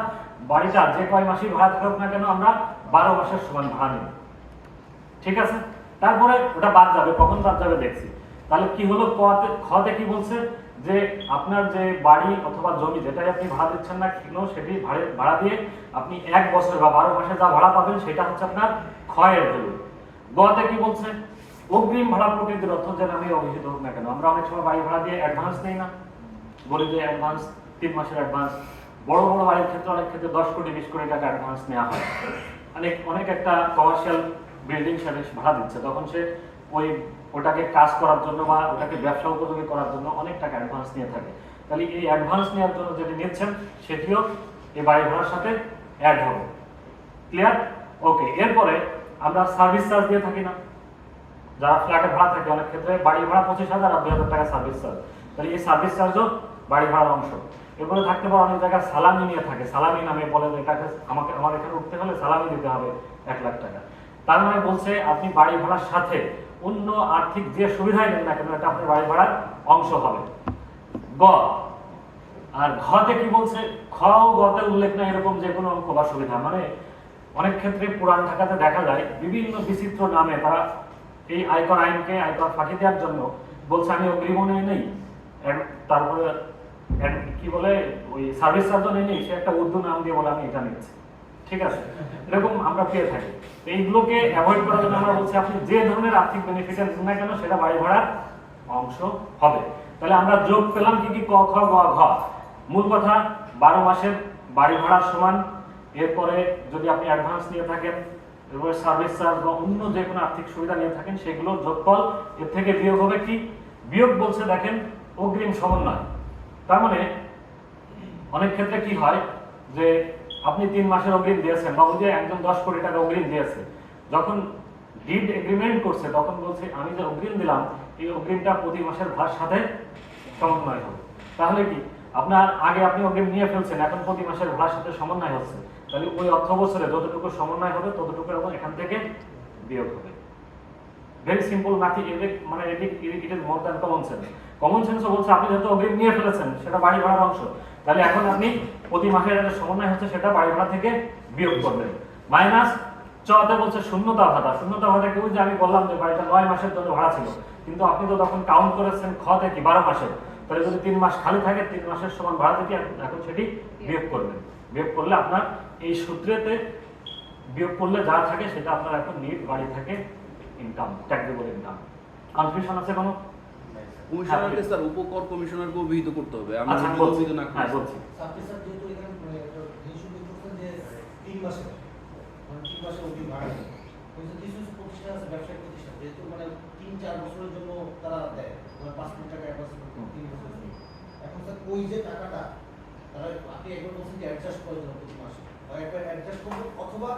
বাড়িটা যে কয় মাসই ভাড়া থাকুক না কেন আমরা 12 মাসের সমান ভাড়া নেব, ঠিক আছে? তারপরে ওটা বাদ যাবে, কখন বাদ যাবে দেখছি। তাহলে কি হলো, খতে কি বলছে যে আপনার যে বাড়ি অথবা জমি যেটাই আপনি ভাড়া দিচ্ছেন না কেন সেটি ভাড়া দিয়ে আপনি 1 বছর বা 12 মাসে যা ভাড়া পাবেন সেটা হচ্ছে আপনার ক্ষয়ের ভ্যালু। গতে কি বলছে, অগ্রিম ভাড়া প্রকৃতির অর্থ যেন আমি অভিহিত হোক না কেন, আমরা অনেক সময় বাড়ি ভাড়া দিয়ে অ্যাডভান্স নেই না, বলি যে অ্যাডভান্স 3 মাসের অ্যাডভান্স। বড় বড় বাড়ির ক্ষেত্রে অনেক ক্ষেত্রে 10 কোটি 20 কোটি টাকা অ্যাডভান্স নেওয়া হয়। অনেক একটা কমার্শিয়াল বিল্ডিং সে ভাড়া দিচ্ছে, তখন সে ওটাকে কাজ করার জন্য বা ওটাকে ব্যবসা উপযোগী করার জন্য অনেক টাকা অ্যাডভান্স নিয়ে থাকে। তাহলে এই অ্যাডভান্স নেওয়ার জন্য যেটি নিচ্ছেন সেটিও এই বাড়ি ভাড়ার সাথে অ্যাড হবে। ক্লিয়ার? ওকে, এরপরে আমরা সার্ভিস চার্জ দিয়ে থাকি না, যারা ফ্ল্যাটে ভাড়া থাকে অনেক ক্ষেত্রে বাড়ি ভাড়া 25,000 আর 2,000 টাকা সার্ভিস চার্জ, তাহলে এই সার্ভিস চার্জও বাড়ি ভাড়ার অংশ। এরপরে থাকতে পারে অনেক জায়গায় সালামি নিয়ে থাকে, সালামি নামে বলে এটাকে আমার এখানে উঠতে হলে সালামি দিতে হবে 1 লাখ টাকা। তার মানে বলছে আপনি বাড়ি ভাড়ার সাথে অন্য আর্থিক যে সুবিধাই নেন না কেন এটা আপনার বাড়ি ভাড়ার অংশ হবে। গ আর ঘতে কি বলছে, খ ও গতে উল্লেখ না এরকম যে কোনো অঙ্ক বা সুবিধা, মানে অনেক ক্ষেত্রে পুরান ঢাকাতে দেখা যায় বিভিন্ন বিচিত্র নামে তারা এই আয়কর আইনকে আয়কর ফাঁকি দেওয়ার জন্য বলছে আমি অগ্রিমও নেই, তারপরে কি বলে ওই সার্ভিস চার্জও নেই, সে একটা উর্দু নাম দিয়ে বলে আমি এটা নিচ্ছি, ঠিক আছে? এরকম আমরা পেয়ে থাকি। এইগুলোকে অ্যাভয়েড করার জন্য আমরা বলছি আপনি যে ধরনের আর্থিক বেনিফিট নেন না কেন সেটা বাড়ি ভাড়ার অংশ হবে। তাহলে আমরা যোগ পেলাম কি কি, ক খ গ ঘ। মূল কথা 12 মাসের বাড়ি ভাড়া সমান, এরপরে যদি আপনি অ্যাডভান্স নিয়ে থাকেন, এরপরে সার্ভিস চার্জ বা অন্য যে কোনো আর্থিক সুবিধা নিয়ে থাকেন সেগুলোর যোগফল, এর থেকে বিয়োগ হবে কি, বিয়োগ বলছে দেখেন অগ্রিম সমন্বয়। তার মানে অনেক ক্ষেত্রে কি হয় যে আপনি 3 মাসের অগ্রিম দিয়েছেন বা ওই যে একজন 10 কোটি টাকা অগ্রিম দিয়েছে, যখন ডিড এগ্রিমেন্ট করছে তখন বলছে আমি যে অগ্রিম দিলাম এই অগ্রিমটা প্রতি মাসের ভাড়ার সাথে সমন্বয় হবে। তাহলে কি আপনার আগে আপনি অগ্রিম নিয়ে ফেলছেন, এখন প্রতি মাসের ভাড়ার সাথে সমন্বয় হচ্ছে, তাহলে ওই অর্থ বছরে যতটুকু সমন্বয় হবে ততটুকু এবং এখান থেকে বিয়োগ হবে। ভেরি সিম্পল নাথিং, মানে it is more than common sense. Common সেন্সও বলছে আপনি যত অগ্রিম নিয়ে ফেলেছেন সেটা বাড়ি ভাড়ার অংশ, তাহলে এখন আপনি প্রতি মাসের একটা সমন্বয় হচ্ছে সেটা বাড়ি ভাড়া থেকে বিয়োগ করবেন। মাইনাস চতে বলছে শূন্যতা ভাতা। শূন্যতা ভাতা কি, যে আমি বললাম যে বাড়িটা 9 মাসের জন্য ভাড়া ছিল, কিন্তু আপনি তো তখন কাউন্ট করেছেন খ থেকে 12 মাসের, তাহলে যদি 3 মাস খালি থাকে 3 মাসের সমান ভাড়া থেকে এখন সেটি বিয়োগ করবেন। বিয়োগ করলে আপনার এই সূত্রেতে বিয়োগ করলে যা থাকে সেটা আপনার এখন নিট বাড়ি থাকে ইনকাম, ট্যাক্সেবল ইনকাম। কনফিউশন আছে কোনো? কমিশনারকে স্যার উপকর কমিশনারকে অভিহিত করতে হবে, আমরা আচ্ছা যদি বলছি, অভিহিত না হ্যাঁ করি। বলছি। স্যার যেহেতু এখানে হিসেবে করছেন যে 3 মাসে, মানে 3 মাসে অবধি ভাড়া দেয়, কিন্তু কিছু প্রতিষ্ঠান আছে ব্যবসায়িক প্রতিষ্ঠান যেহেতু মানে 3-4 বছরের জন্য তারা দেয়, মানে 5 কোটি টাকা অ্যাডভান্স 3 বছরের জন্য। এখন স্যার ওই যে টাকাটা তারা আপনি একবার বলছেন যে অ্যাডজাস্ট করার জন্য প্রতি মাসে, বা একবার অ্যাডজাস্ট করবো, অথবা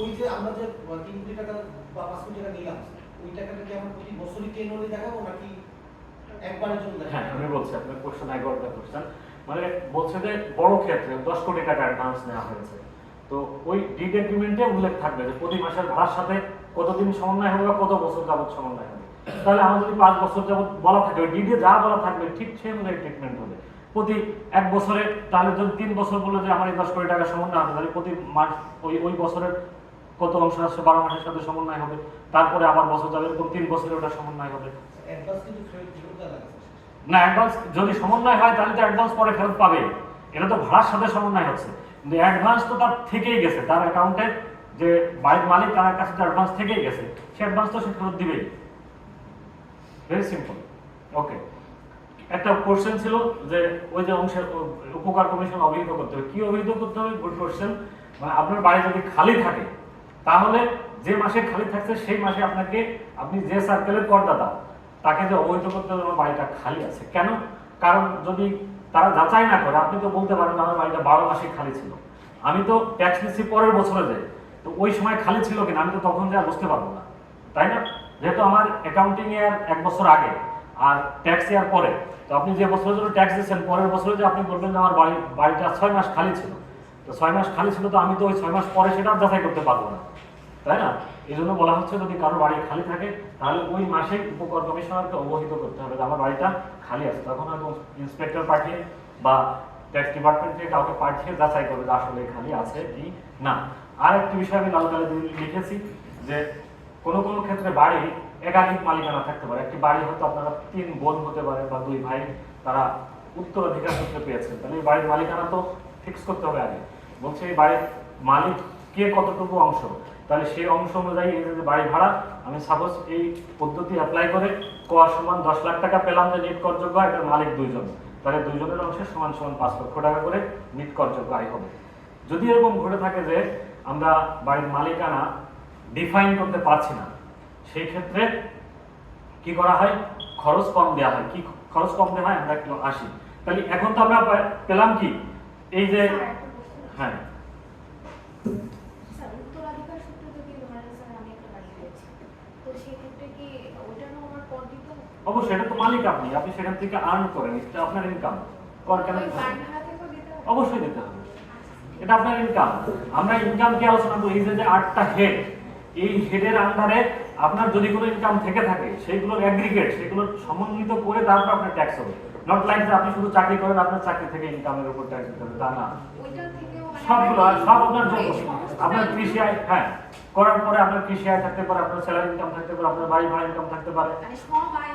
ওই যে আমরা যে 3 কোটি টাকা বা 5 কোটি টাকা নিলাম ওই টাকাটা কি আমরা প্রতি বছরই কেনলি দেখাবো নাকি একবারের জন্য দেখাবো? হ্যাঁ আমি বলছি, আপনার question I got the question. মানে বলছে যে বড় ক্ষেত্রে 10 কোটি টাকা অ্যাডভান্স নেওয়া হয়েছে, তো ওই ডিড এগ্রিমেন্টে উল্লেখ থাকবে যে প্রতি মাসের ভাড়ার সাথে কতদিন সমন্বয় হবে বা কত বছর যাবত সমন্বয় হবে। তাহলে আমার যদি 5 বছর যাবত বলা থাকে ওই ডিডে যা বলা থাকবে ঠিক সেই অনুযায়ী ট্রিটমেন্ট হবে। প্রতি 1 বছরে তাহলে যদি 3 বছর বললো যে আমার এই 10 কোটি টাকা সমন্বয় হবে, তাহলে প্রতি মাস ওই বছরের কত অংশ আসছে 12 মাসের সাথে সমন্বয় হবে, তারপরে আবার বছর যাবে, এরকম 3 বছরে ওটা সমন্বয় হবে। অ্যাডভান্স কিন্তু ফেরত দেওয়া লাগে। না, অ্যাডভান্স যদি সমন্বয় হয় তাহলে তো অ্যাডভান্স পরে ফেরত পাবে, এটা তো ভাড়ার সাথে সমন্বয় হচ্ছে, কিন্তু অ্যাডভান্স তো তার থেকেই গেছে, তার অ্যাকাউন্টে যে বাড়ির মালিক তার কাছে তো অ্যাডভান্স থেকেই গেছে, সে অ্যাডভান্স তো সে ফেরত দিবেই। Very simple. ওকে, একটা কোশ্চেন ছিল যে ওই যে অংশের উপকার কমিশন অভিহিত করতে হবে, কি অভিহিত করতে হবে? Good question. মানে আপনার বাড়ি যদি খালি থাকে তাহলে যে মাসে খালি থাকছে সেই মাসে আপনাকে, আপনি যে সার্কেলের করদাতা তাকে যে অবহিত করতে হবে আমার বাড়িটা খালি আছে। কেন? কারণ যদি তারা যাচাই না করে, আপনি তো বলতে পারেন আমার বাড়িটা 12 মাসে খালি ছিল, আমি তো ট্যাক্স নিচ্ছি পরের বছরে যাই, তো ওই সময় খালি ছিল কিনা আমি তো তখন যা বুঝতে পারবো না, তাই না? যেহেতু আমার অ্যাকাউন্টিং এর 1 বছর আগে আর ট্যাক্স ইয়ার পরে, তো আপনি যে বছরের জন্য ট্যাক্স দিচ্ছেন পরের বছরে যে আপনি বলবেন যে আমার বাড়িটা 6 মাস খালি ছিল, তো 6 মাস খালি ছিল, তো আমি তো ওই 6 মাস পরে সেটা যাচাই করতে পারবো না, তাই না? এই জন্য বলা হচ্ছে যদি কারো বাড়ি খালি থাকে তাহলে ওই মাসে উপকর কমিশনারকে অবহিত করতে হবে যে আমার বাড়িটা খালি আছে, তখন হয়তো ইন্সপেক্টর পাঠিয়ে বা ট্যাক্স ডিপার্টমেন্ট থেকে কাউকে পাঠিয়ে যাচাই করবে যে আসলে খালি আছে কি না। আর একটি বিষয় আমি লাল কালে লিখেছি যে কোনো কোনো ক্ষেত্রে বাড়ি একাধিক মালিকানা থাকতে পারে। একটি বাড়ি হয়তো আপনারা 3 বোন হতে পারে বা 2 ভাই, তারা উত্তরাধিকার সূত্রে পেয়েছেন, তাহলে এই বাড়ির মালিকানা তো ফিক্স করতে হবে আগে। বলছে এই বাড়ির মালিক কে কতটুকু অংশ, তাহলে সেই অংশ অনুযায়ী এই যে বাড়ি ভাড়া, আমি সাপোজ এই পদ্ধতি অ্যাপ্লাই করে ক সমান 10 লাখ টাকা পেলাম যে নিট করযোগ্য, এটার মালিক 2 জন, তাহলে 2 জনের অংশে সমান সমান 5 লক্ষ টাকা করে নিট করযোগ্য আয় হবে। যদি এরকম ঘটে থাকে যে আমরা বাড়ির মালিকানা ডিফাইন করতে পারছি না, সেই ক্ষেত্রে কি করা হয়? খরচ কম দেওয়া হয়। কি খরচ কম দেওয়া হয় আমরা একটু আসি। তাহলে এখন তো আমরা পেলাম কি এই যে হ্যাঁ স্যার, উত্তরাধিকার সূত্রে যদি ধরেন স্যার আমি একটা বাড়ি পেয়েছি, তো সেক্ষেত্রে কি ওটারও আমার কর দিতে হবে? অবশ্যই, এটা তো মালিক আপনি সেখান থেকে আর্ন করেন, এটা আপনার ইনকাম। কর কেন ওই দিতে হবে? বাড়ি ভাড়া থেকেও দিতে হবে? অবশ্যই দিতে হবে, এটা আপনার ইনকাম। আমরা ইনকাম কি আলোচনা করি? এই যে 8টা হেড, এই হেডের আন্ডারে আপনার যদি কোনো ইনকাম থেকে থাকে সেইগুলোর অ্যাগ্রিগেট, সেগুলোর সমন্বিত করে তারপর আপনার ট্যাক্স হবে। নট লাইক যে আপনি শুধু চাকরি করেন আপনার চাকরি থেকে ইনকামের উপর ট্যাক্স দিতে হবে, তা না। ওইটার থেকেও মানে সবগুলো সব আপনার যোগ, এই সমস্ত আপনার দায়িত্ব- কৃষি আয়, হ্যাঁ করার পরে আপনার কৃষি আয় থাকতে পারে, আপনার স্যালারি ইনকাম থাকতে পারে, আপনার বাড়ি ভাড়া ইনকাম থাকতে পারে, মানে সবাই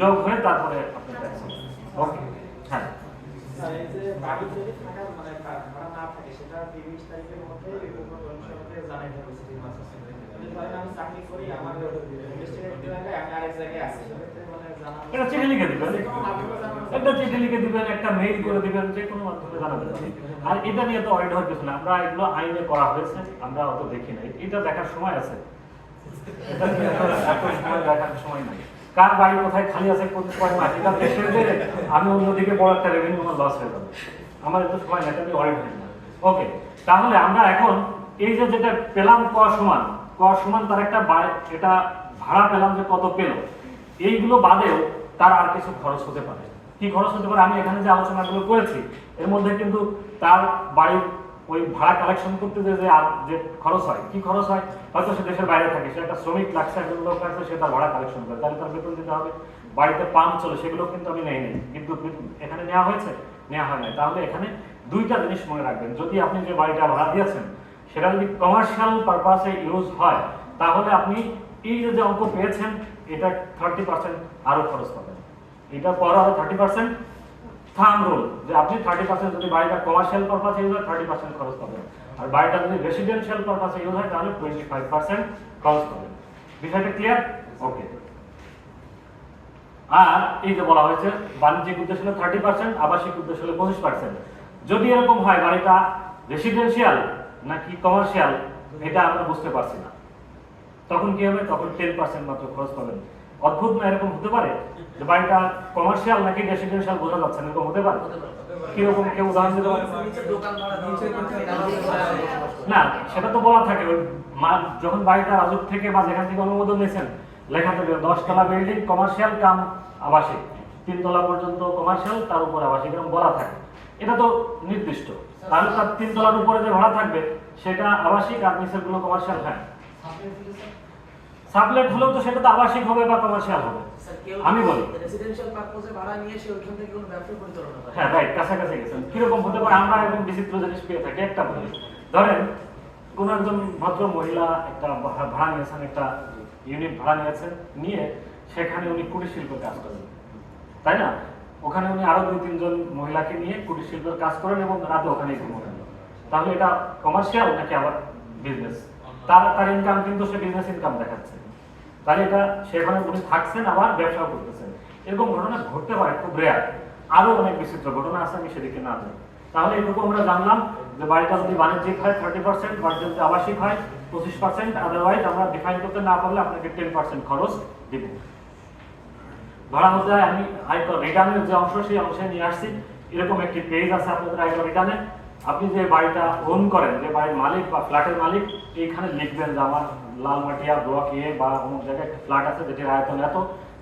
যোগ হয়ে তারপরে আপনার ট্যাক্স হবে। ওকে, হ্যাঁ স্যার, এই যে বাড়ি যদি থাকা মানে ভাড়া না থাকে সেটা 30 তারিখের মধ্যে উপকর কমিশনকে জানাইতে হবে 3 মাস আছে। যদি ধরেন আমি চাকরি করি, আমার ইনভেস্টিগেট জায়গায় আমি আরেক জায়গায় আছি, সেক্ষেত্রে মানে জানাবো। এটা চিঠি লিখে দিবেন, একটা চিঠি লিখে দিবেন, একটা মেইল করে দিবেন, যে কোনো মাধ্যমে জানাবেন। আর এটা নিয়ে তো অডিট হওয়ার কিছু না, আমরা এগুলো আইনে করা হয়েছে, আমরা অত দেখি না, এটা দেখার সময় আছে, এটা নিয়ে এত সময় দেখার সময় নাই। কার বাড়ি কোথায় খালি আছে কোন কয় মাস, এটা দেখে যে আমি অন্যদিকে বড় একটা রেভিনিউ আমার লস হয়ে যাবে, আমার এত সময় না, এটা নিয়ে অডিট হয় না। ওকে, তাহলে আমরা এখন এই যে যেটা পেলাম ক সমান তার একটা এটা ভাড়া পেলাম যে কত পেল, এইগুলো বাদেও তার আর কিছু খরচ হতে পারে। কি খরচ হতে পারে? আমি এখানে যে আলোচনাগুলো করেছি এর মধ্যে কিন্তু তার বাড়ির ওই ভাড়া কালেকশন করতে যে খরচ হয়, কি খরচ হয়? হয়তো সে দেশের বাইরে থাকে, সে একটা শ্রমিক লাগছে, একজন লোক লাগছে, সে তার ভাড়া কালেকশন করে, তাহলে তার বেতন দিতে হবে। বাড়িতে পাম্প চলে, সেগুলো কিন্তু আমি নেই বিদ্যুৎ এখানে নেওয়া হয়েছে, নেওয়া হয় নাই। তাহলে এখানে 2টা জিনিস মনে রাখবেন, যদি আপনি যে বাড়িটা ভাড়া দিয়েছেন সেটা যদি কমার্শিয়াল পারপাসে ইউজ হয়, তাহলে আপনি এই যে অঙ্ক পেয়েছেন এটা 30% আরো খরচ পাবেন। এটা পর আরো 30% থাম রুল, যে আপনি 30% যদি বাড়িটা কমার্শিয়াল পারপাসে ইউজ হয় 30% খরচ পাবেন, আর বাড়িটা যদি রেসিডেন্সিয়াল পারপাসে ইউজ হয় তাহলে 25% খরচ পাবেন। বিষয়টা ক্লিয়ার? ওকে। আর এই যে বলা হয়েছে বাণিজ্যিক উদ্দেশ্য হলে 30%, আবাসিক উদ্দেশ্য হলে 25%। যদি এরকম হয় বাড়িটা রেসিডেন্সিয়াল নাকি কমার্শিয়াল এটা আমরা বুঝতে পারছি না, তখন কি হবে? তখন 10% মাত্র খরচ পাবেন। অদ্ভুত না? এরকম হতে পারে যে বাড়িটা কমার্শিয়াল নাকি রেসিডেন্সিয়াল বোঝা যাচ্ছে না, এরকম হতে পারে। কিরকম কেউ উদাহরণ দিতে পারে? না, সেটা তো বলা থাকে ওই যখন বাড়িটা রাজুক থেকে বা যেখান থেকে অনুমোদন নিয়েছেন লেখা থাকে 10 তলা বিল্ডিং কমার্শিয়াল কাম আবাসিক, 3 তলা পর্যন্ত কমার্শিয়াল, তার উপর আবাসিক, এরকম বলা থাকে। এটা তো নির্দিষ্ট, তাহলে তার 3 তলার উপরে যে ভাড়া থাকবে সেটা আবাসিক আর নিচের গুলো কমার্শিয়াল। হ্যাঁ, সাবলেট হলেও তো সেটা তো আবাসিক হবে বা কমার্শিয়াল হবে। স্যার কেউ আমি বলি রেসিডেন্সিয়াল পারপোজে ভাড়া নিয়ে সে ওইখান থেকে কোনো ব্যবসা পরিচালনা করে। হ্যাঁ রাইট, কাছাকাছি গেছেন। কিরকম হতে পারে আমরা এরকম বিচিত্র জিনিস পেয়ে থাকি। একটা বলি, ধরেন কোন একজন ভদ্র মহিলা একটা ভাড়া নিয়েছেন, একটা ইউনিট ভাড়া নিয়েছেন, নিয়ে সেখানে উনি কুটির শিল্পের কাজ করেন, তাই না? ওখানে উনি আরো 2-3 জন মহিলাকে নিয়ে কুটির শিল্পের কাজ করেন এবং রাতে ওখানেই ঘুমোতেন। তাহলে এটা কমার্শিয়াল নাকি আবার বিজনেস? তার ইনকাম কিন্তু সে বিজনেস ইনকাম দেখাচ্ছে। তাহলে এটা সেখানে উনি থাকছেন আবার ব্যবসাও করতেছেন। এরকম ঘটনা ঘটতে পারে, খুব রেয়ার। আরো অনেক বিচিত্র ঘটনা আছে, আমি সেদিকে না যাই। তাহলে এটুকু আমরা জানলাম যে বাড়িটা যদি বাণিজ্যিক হয় 30%, বাড়িটা যদি আবাসিক হয় 25%, আদারওয়াইজ আমরা ডিফাইন করতে না পারলে আপনাকে 10% খরচ দিব। ধরা হতে হয় আমি আয়কর রিটার্নের যে অংশ সেই অংশে নিয়ে আসছি। এরকম একটি পেজ আছে আপনাদের আয়কর রিটার্নে। আপনি যে বাড়িটা ওন করেন, যে বাড়ির মালিক বা ফ্ল্যাটের মালিক, এইখানে লিখবেন যে আমার লালমাটিয়া ব্লক এ বা কোনো জায়গায় একটা ফ্ল্যাট আছে যেটির আয়তন এত,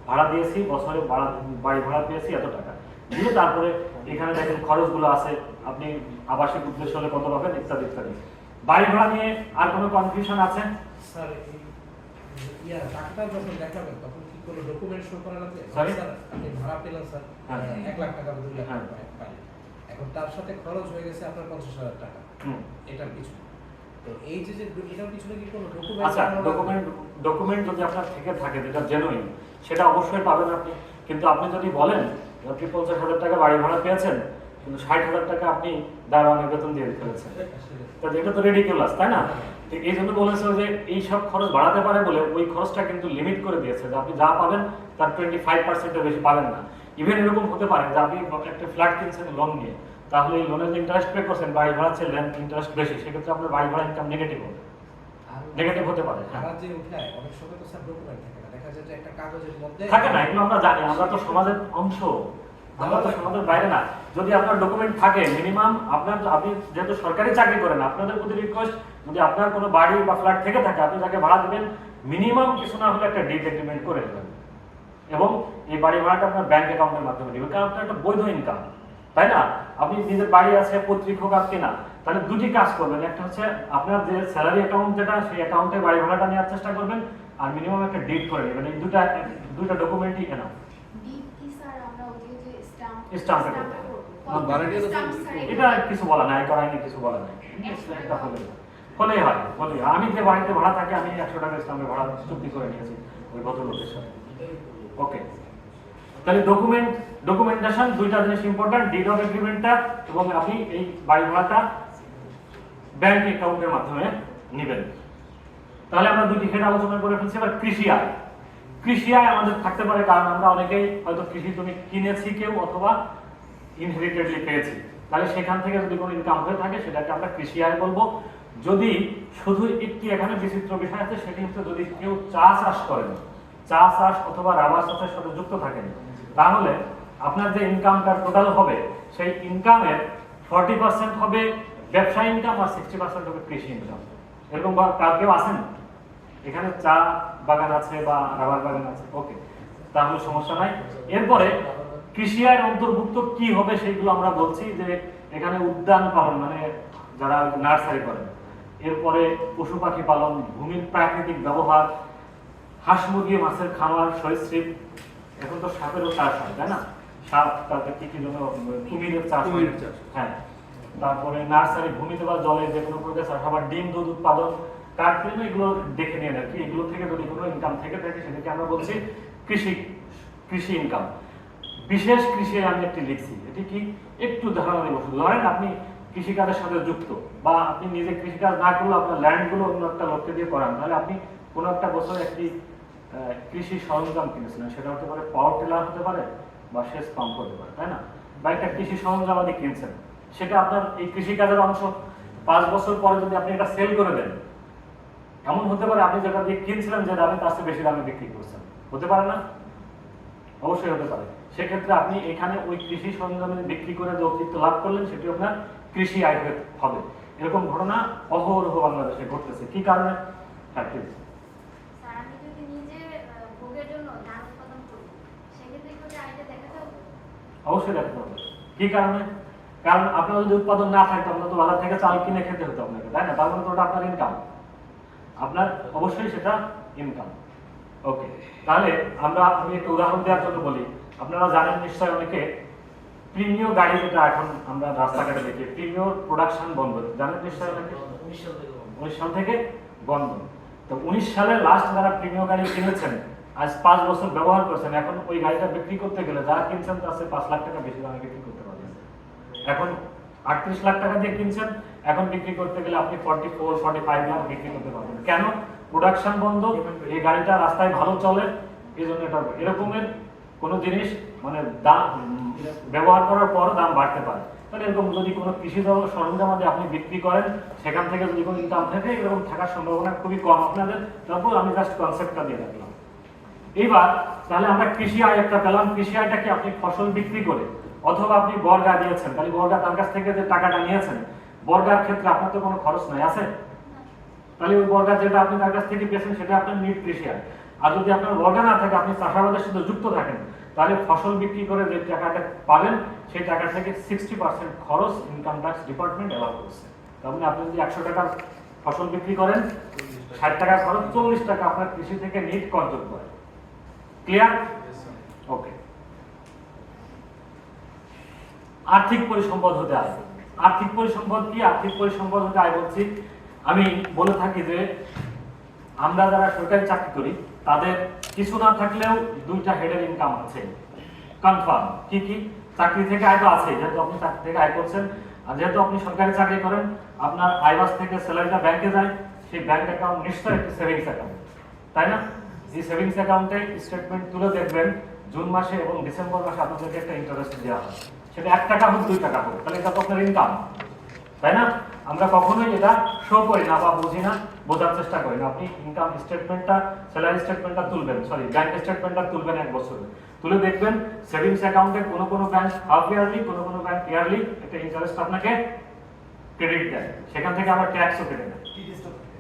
ভাড়া দিয়েছি, বছরে বাড়ি ভাড়া পেয়েছি এত টাকা দিয়ে, তারপরে এখানে দেখেন খরচগুলো আছে, আপনি আবাসিক উদ্দেশ্য হলে কত পাবেন ইত্যাদি ইত্যাদি। বাড়ি ভাড়া নিয়ে আর কোনো কনফিউশন আছে? স্যার টাকাটা যখন দেখাবেন তখন কি কোনো ডকুমেন্ট শো করা লাগবে? Sorry? স্যার আপনি ভাড়া পেলেন স্যার হ্যাঁ। 1 লাখ টাকা বা 2 লাখ হ্যাঁ। টাকা পাইলেন, এখন তার সাথে খরচ হয়ে গেছে আপনার 50,000 টাকা হুম। এটার পিছনে। তো এই যে এটার পিছনে কি কোনো আচ্ছা, ডকুমেন্ট ডকুমেন্ট যদি আপনার থেকে থাকে যেটা জেনুইন, সেটা অবশ্যই পাবেন আপনি। কিন্তু আপনি যদি বলেন যে আপনি 50,000 টাকা বাড়ি ভাড়া পেয়েছেন, কিন্তু 60,000 টাকা আপনি দারোয়ানের বেতন দিয়ে ফেলেছেন, তো এটা তো রেডিকুলাস, তাই না? তো এই জন্য বলেছে যে এই সব খরচ বাড়াতে পারে বলে ওই খরচটা কিন্তু লিমিট করে দিয়েছে যে আপনি যা পাবেন তার 25%-এর বেশি পাবেন না। ইভেন এরকম হতে পারে যে আপনি একটা ফ্ল্যাট কিনছেন লোন নিয়ে, তাহলে এই লোনের যে ইন্টারেস্ট পে করছেন, বাড়ি ভাড়া ছিলেন ইন্টারেস্ট বেশি, সেক্ষেত্রে আপনার বাড়ি ভাড়া ইনকাম নেগেটিভ হবে, নেগেটিভ হতে পারে। হ্যাঁ, ভাড়া যে উঠায় অনেক সময় তো স্যার ডকুমেন্ট থাকে না, দেখা যায় যে একটা কাগজের মধ্যে থাকে না, এগুলো আমরা জানি, আমরা তো সমাজের অংশ, আমরা তো সমাজের বাইরে না। যদি আপনার ডকুমেন্ট থাকে মিনিমাম, আপনি যেহেতু সরকারি চাকরি করেন, আপনাদের প্রতি রিকোয়েস্ট, যদি আপনার কোনো বাড়ি বা ফ্ল্যাট থেকে থাকে, আপনি যাকে ভাড়া দেবেন মিনিমাম কিছু না হলে একটা ডিড এগ্রিমেন্ট করে দেবেন, এবং এই বাড়ি ভাড়াটা আপনার ব্যাংক অ্যাকাউন্টের মাধ্যমে দিবেন, কারণ আপনার একটা বৈধ ইনকাম, তাই না? আপনি নিজের বাড়ি আছে, পৈতৃক হোক আর কিনা, তাহলে দুটি কাজ করবেন। একটা হচ্ছে আপনার যে স্যালারি অ্যাকাউন্ট যেটা, সেই অ্যাকাউন্টে বাড়ি ভাড়াটা নেওয়ার চেষ্টা করবেন, আর মিনিমাম একটা ডিড করে নেবেন। এই দুটা ডকুমেন্টই এনাফ। ডিড কি স্যার আমরা ওই যে স্ট্যাম্প স্ট্যাম্পে এটা কিছু বলা নাই, করাইনি, কিছু বলা নাই, এটা হলেই হয়। আমি যে বাড়িতে ভাড়া থাকি, আমি 100 টাকা স্ট্যাম্পে ভাড়া চুক্তি করে নিয়েছি ওই ভদ্রলোকের সাথে। ওকে, তাহলে ডকুমেন্টেশন দুইটা জিনিস ইম্পর্টেন্ট, ডিড অফ এগ্রিমেন্টটা এবং আপনি এই বাড়ি ভাড়াটা ব্যাংক অ্যাকাউন্টের মাধ্যমে নেবেন। তাহলে আমরা দুটি হেড আলোচনা করে ফেলছি। এবার কৃষি আয়। কৃষি আয় আমাদের থাকতে পারে, কারণ আমরা অনেকেই হয়তো কৃষি জমি কিনেছি কেউ, অথবা ইনহেরিটেডলি পেয়েছি, তাহলে সেখান থেকে যদি কোনো ইনকাম হয়ে থাকে সেটাকে আমরা কৃষি আয় বলবো। যদি শুধু একটি এখানে বিচিত্র বিষয় আছে, সেটি হচ্ছে যদি কেউ চাষ করেন, চাষ অথবা রাবার চাষের সাথে যুক্ত থাকেন, তাহলে আপনার যে ইনকামটা টোটাল হবে, সেই ইনকামের 40% হবে ব্যবসা ইনকাম আর 60% হবে কৃষি ইনকাম। এরকম কেউ আছেন এখানে? চা বাগান আছে বা রাবার বাগান আছে, ওকে, তাহলে সমস্যা নাই। এরপরে কৃষি আয়ের অন্তর্ভুক্ত কি হবে সেগুলো আমরা বলছি, যে এখানে উদ্যান পালন, মানে যারা নার্সারি করেন, এরপরে পশু পাখি পালন, ভূমির প্রাকৃতিক ব্যবহার, হাঁস মুরগি, মাছের খামার, সরীসৃপ, এখন তো সাপেরও চাষ হয়, তাই না? সাপ, তারপরে কি যেন কুমিরের চাষ, হ্যাঁ, তারপরে নার্সারি, ভূমিতে বা জলে যে কোনো প্রকার চাষ, আবার ডিম দুধ উৎপাদন, কাঠফিল্ম, এগুলো দেখে নিয়ে আর কি। এগুলো থেকে যদি কোনো ইনকাম থেকে থাকে সেটাকে আমরা বলছি কৃষি ইনকাম। বিশেষ কৃষি আমি একটি লিখছি, এটি কি একটু ধারণা দেবো। ধরেন আপনি কৃষিকাজের সাথে যুক্ত, বা আপনি নিজে কৃষিকাজ না করলেও আপনার ল্যান্ডগুলো অন্য একটা লোককে দিয়ে করান, তাহলে আপনি কোনো একটা বছর একটি কৃষি সরঞ্জাম কিনেছিলেন, সেটা হতে পারে পাওয়ার টিলার হতে পারে বা সেচ পাম্প হতে পারে, তাই না? বা একটা কৃষি সরঞ্জাম আদি কিনছেন, সেটা আপনার এই কৃষিকাজের অংশ। 5 বছর পরে যদি আপনি এটা সেল করে দেন, এমন হতে পারে আপনি যেটা দিয়ে কিনছিলেন যে দামে, তার চেয়ে বেশি দামে বিক্রি করছেন, হতে পারে না? অবশ্যই হতে পারে। সেক্ষেত্রে আপনি এখানে ওই কৃষি সরঞ্জাম বিক্রি করে যে অতিরিক্ত লাভ করলেন, সেটি আপনার কৃষি আয় হবে। এরকম ঘটনা অহরহ বাংলাদেশে ঘটতেছে। কি কারণে? হ্যাঁ, প্লিজ। স্যার আমি যদি নিজে ভোগের জন্য ধান উৎপাদন করি, সেক্ষেত্রে কি ওটা আইতে দেখাতে হবে? অবশ্যই দেখাতে হবে। কি কারণে? কারণ আপনার যদি উৎপাদন না থাকতো, আপনার তো বাজার থেকে চাল কিনে খেতে হতো আপনাকে, তাই না? তার মানে তো ওটা আপনার ইনকাম, আপনার অবশ্যই সেটা ইনকাম। ওকে, তাহলে আমি একটু উদাহরণ দেওয়ার জন্য বলি। আপনারা জানেন নিশ্চয় অনেকে প্রিমিয় গাড়ি যেটা এখন আমরা রাস্তাঘাটে দেখি, প্রিমিয় প্রোডাকশন বন্ধ, জানেন নিশ্চয় অনেকে 19 সাল থেকে বন্ধ। তো 19 সালে লাস্ট যারা প্রিমিয় গাড়ি কিনেছেন, আজ 5 বছর ব্যবহার করছেন, এখন ওই গাড়িটা বিক্রি করতে গেলে যারা কিনছেন তার চেয়ে 5 লাখ টাকা বেশি দামে বিক্রি করতে পারবেন। এখন 38 লাখ টাকা দিয়ে কিনছেন, এখন বিক্রি করতে গেলে আপনি 44-45 লাখ বিক্রি করতে পারবেন। কেন? প্রোডাকশন বন্ধ, এই গাড়িটা রাস্তায় ভালো চলে, এই জন্য এটা এরকমের কোনো জিনিস মানে দাম ব্যবহার করার পর দাম বাড়তে পারে। তাহলে এরকম যদি কোনো কৃষিজ সরঞ্জামাদি আপনি বিক্রি করেন, সেখান থেকে যদি কোনো ইনকাম থাকে, এরকম থাকার সম্ভাবনা খুবই কম আপনাদের। তারপর আমি জাস্ট কনসেপ্টটা দিয়ে রাখলাম। এইবার তাহলে আমরা কৃষি আয় একটা পেলাম। কৃষি আয়টাকে আপনি ফসল বিক্রি করে অথবা আপনি বর্গা দিয়েছেন, তাহলে বর্গা তার কাছ থেকে যে টাকাটা নিয়েছেন, বর্গার ক্ষেত্রে আপনার তো কোনো খরচ নাই, আছে? তাহলে ওই বর্গা যেটা আপনি তার কাছ থেকে পেয়েছেন সেটা আপনার নিট কৃষি আয়। আর যদি আপনার বর্গা না থাকে, আপনি চাষাবাদের সাথে যুক্ত থাকেন, তাহলে ফসল বিক্রি করে যে টাকাটা পাবেন সেই টাকা থেকে 60% খরচ ইনকাম ট্যাক্স ডিপার্টমেন্ট অ্যালাউ করছে। তার মানে আপনি যদি 100 টাকার ফসল বিক্রি করেন, 60 টাকা খরচ, 40 টাকা আপনার কৃষি থেকে নিট করযোগ্য হয়। ক্লিয়ার? ওকে। আর্থিক পরিসম্পদ হতে আয়। আর্থিক পরিসম্পদ কি? আর্থিক পরিসম্পদ হতে আয় বলছি, আমি বলে থাকি যে আমরা যারা সরকারি চাকরি করি তাদের কিছু না থাকলেও 2টা হেডের ইনকাম আছে কনফার্ম। কি কি? চাকরি থেকে আয় তো আছে, যেহেতু আপনি চাকরি থেকে আয় করছেন, আর যেহেতু আপনি সরকারি চাকরি করেন, আপনার আয়বাস থেকে স্যালারিটা ব্যাংকে যায়, সেই ব্যাংক অ্যাকাউন্ট নিশ্চয়ই একটি সেভিংস অ্যাকাউন্ট, তাই না? এই সেভিংস অ্যাকাউন্টে স্টেটমেন্ট তুলে দেখবেন জুন মাসে এবং ডিসেম্বর মাসে আপনাদেরকে একটা ইন্টারেস্ট দেওয়া হয়, সেটা 1 টাকা হোক 2 টাকা হোক, তাহলে এটা তো আপনার ইনকাম, তাই না? আমরা কখনোই এটা শো করি না বা বুঝি না, বোঝার চেষ্টা করি না। আপনি ইনকাম স্টেটমেন্টটা, স্যালারি স্টেটমেন্টটা তুলবেন, ব্যাংক স্টেটমেন্টটা তুলবেন 1 বছরে, তুলে দেখবেন সেভিংস অ্যাকাউন্টে কোনো ব্যাংক হাফ ইয়ারলি, কোনো ব্যাংক ইয়ারলি একটা ইন্টারেস্ট আপনাকে ক্রেডিট দেয়। সেখান থেকে আবার ট্যাক্সও কেটে নেয়,